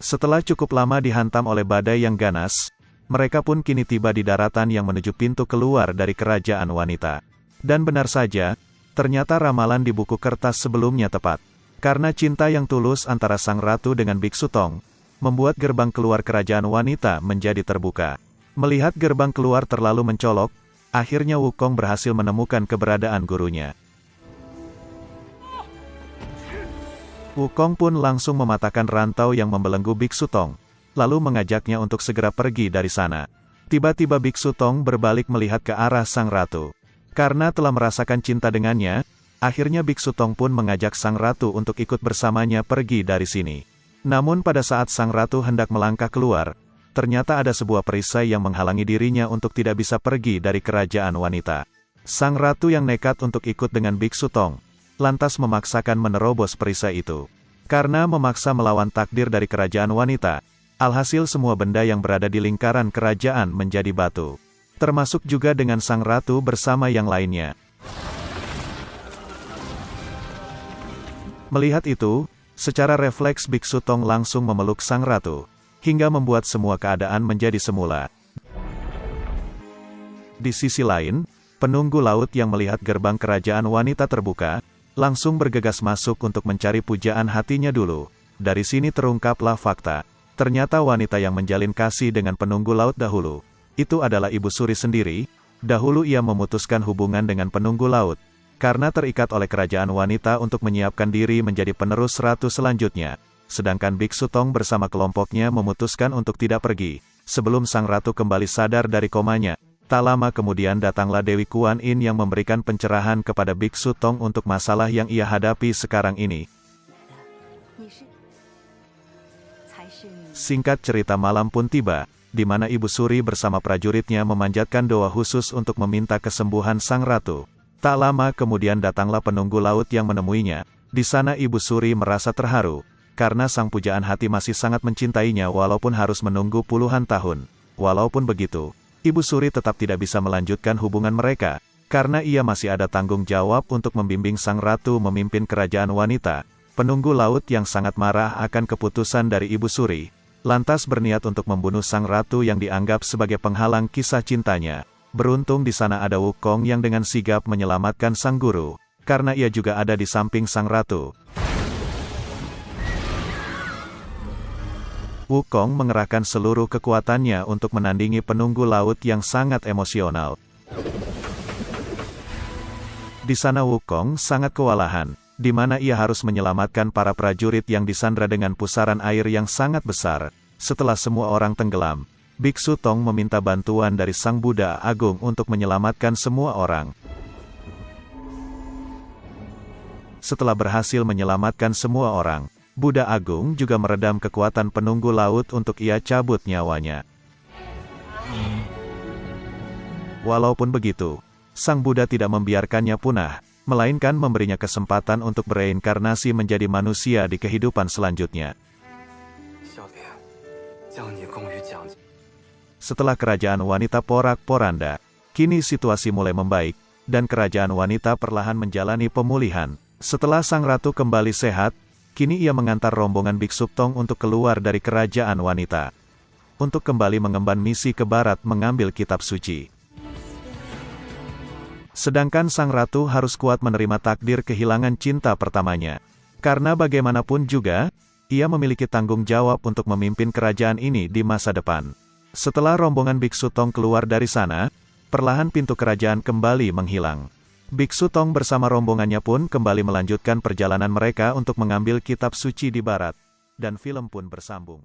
Setelah cukup lama dihantam oleh badai yang ganas, mereka pun kini tiba di daratan yang menuju pintu keluar dari kerajaan wanita. Dan benar saja, ternyata ramalan di buku kertas sebelumnya tepat. Karena cinta yang tulus antara sang ratu dengan Biksu Tong, membuat gerbang keluar kerajaan wanita menjadi terbuka. Melihat gerbang keluar terlalu mencolok, akhirnya Wukong berhasil menemukan keberadaan gurunya. Wukong pun langsung mematahkan rantau yang membelenggu Biksu Tong, lalu mengajaknya untuk segera pergi dari sana. Tiba-tiba Biksu Tong berbalik melihat ke arah sang ratu. Karena telah merasakan cinta dengannya, akhirnya Biksu Tong pun mengajak sang ratu untuk ikut bersamanya pergi dari sini. Namun pada saat sang ratu hendak melangkah keluar, ternyata ada sebuah perisai yang menghalangi dirinya untuk tidak bisa pergi dari kerajaan wanita. Sang ratu yang nekat untuk ikut dengan Biksu Tong, lantas memaksakan menerobos perisai itu. Karena memaksa melawan takdir dari kerajaan wanita, alhasil semua benda yang berada di lingkaran kerajaan menjadi batu. Termasuk juga dengan sang ratu bersama yang lainnya. Melihat itu, secara refleks Biksu Tong langsung memeluk sang ratu, hingga membuat semua keadaan menjadi semula. Di sisi lain, penunggu laut yang melihat gerbang kerajaan wanita terbuka, langsung bergegas masuk untuk mencari pujaan hatinya dulu. Dari sini terungkaplah fakta. Ternyata wanita yang menjalin kasih dengan penunggu laut dahulu, itu adalah Ibu Suri sendiri. Dahulu ia memutuskan hubungan dengan penunggu laut, karena terikat oleh kerajaan wanita untuk menyiapkan diri menjadi penerus ratu selanjutnya. Sedangkan Biksu Tong bersama kelompoknya memutuskan untuk tidak pergi, sebelum sang ratu kembali sadar dari komanya. Tak lama kemudian datanglah Dewi Kuan Yin yang memberikan pencerahan kepada Biksu Tong untuk masalah yang ia hadapi sekarang ini. Singkat cerita malam pun tiba, di mana Ibu Suri bersama prajuritnya memanjatkan doa khusus untuk meminta kesembuhan sang ratu. Tak lama kemudian datanglah penunggu laut yang menemuinya. Di sana Ibu Suri merasa terharu, karena sang pujaan hati masih sangat mencintainya walaupun harus menunggu puluhan tahun. Walaupun begitu, Ibu Suri tetap tidak bisa melanjutkan hubungan mereka, karena ia masih ada tanggung jawab untuk membimbing sang ratu memimpin kerajaan wanita. Penunggu laut yang sangat marah akan keputusan dari Ibu Suri, lantas berniat untuk membunuh sang ratu yang dianggap sebagai penghalang kisah cintanya. Beruntung di sana ada Wukong yang dengan sigap menyelamatkan sang guru, karena ia juga ada di samping sang ratu. Wukong mengerahkan seluruh kekuatannya untuk menandingi penunggu laut yang sangat emosional. Di sana Wukong sangat kewalahan, di mana ia harus menyelamatkan para prajurit yang disandra dengan pusaran air yang sangat besar. Setelah semua orang tenggelam, Biksu Tong meminta bantuan dari Sang Buddha Agung untuk menyelamatkan semua orang. Setelah berhasil menyelamatkan semua orang, Buddha Agung juga meredam kekuatan penunggu laut untuk ia cabut nyawanya. Walaupun begitu, Sang Buddha tidak membiarkannya punah, melainkan memberinya kesempatan untuk bereinkarnasi menjadi manusia di kehidupan selanjutnya. Setelah kerajaan wanita porak-poranda, kini situasi mulai membaik, dan kerajaan wanita perlahan menjalani pemulihan. Setelah sang ratu kembali sehat, kini ia mengantar rombongan Biksu Tong untuk keluar dari kerajaan wanita, untuk kembali mengemban misi ke barat mengambil kitab suci. Sedangkan sang ratu harus kuat menerima takdir kehilangan cinta pertamanya. Karena bagaimanapun juga, ia memiliki tanggung jawab untuk memimpin kerajaan ini di masa depan. Setelah rombongan Biksu Tong keluar dari sana, perlahan pintu kerajaan kembali menghilang. Biksu Tong bersama rombongannya pun kembali melanjutkan perjalanan mereka untuk mengambil kitab suci di barat, dan film pun bersambung.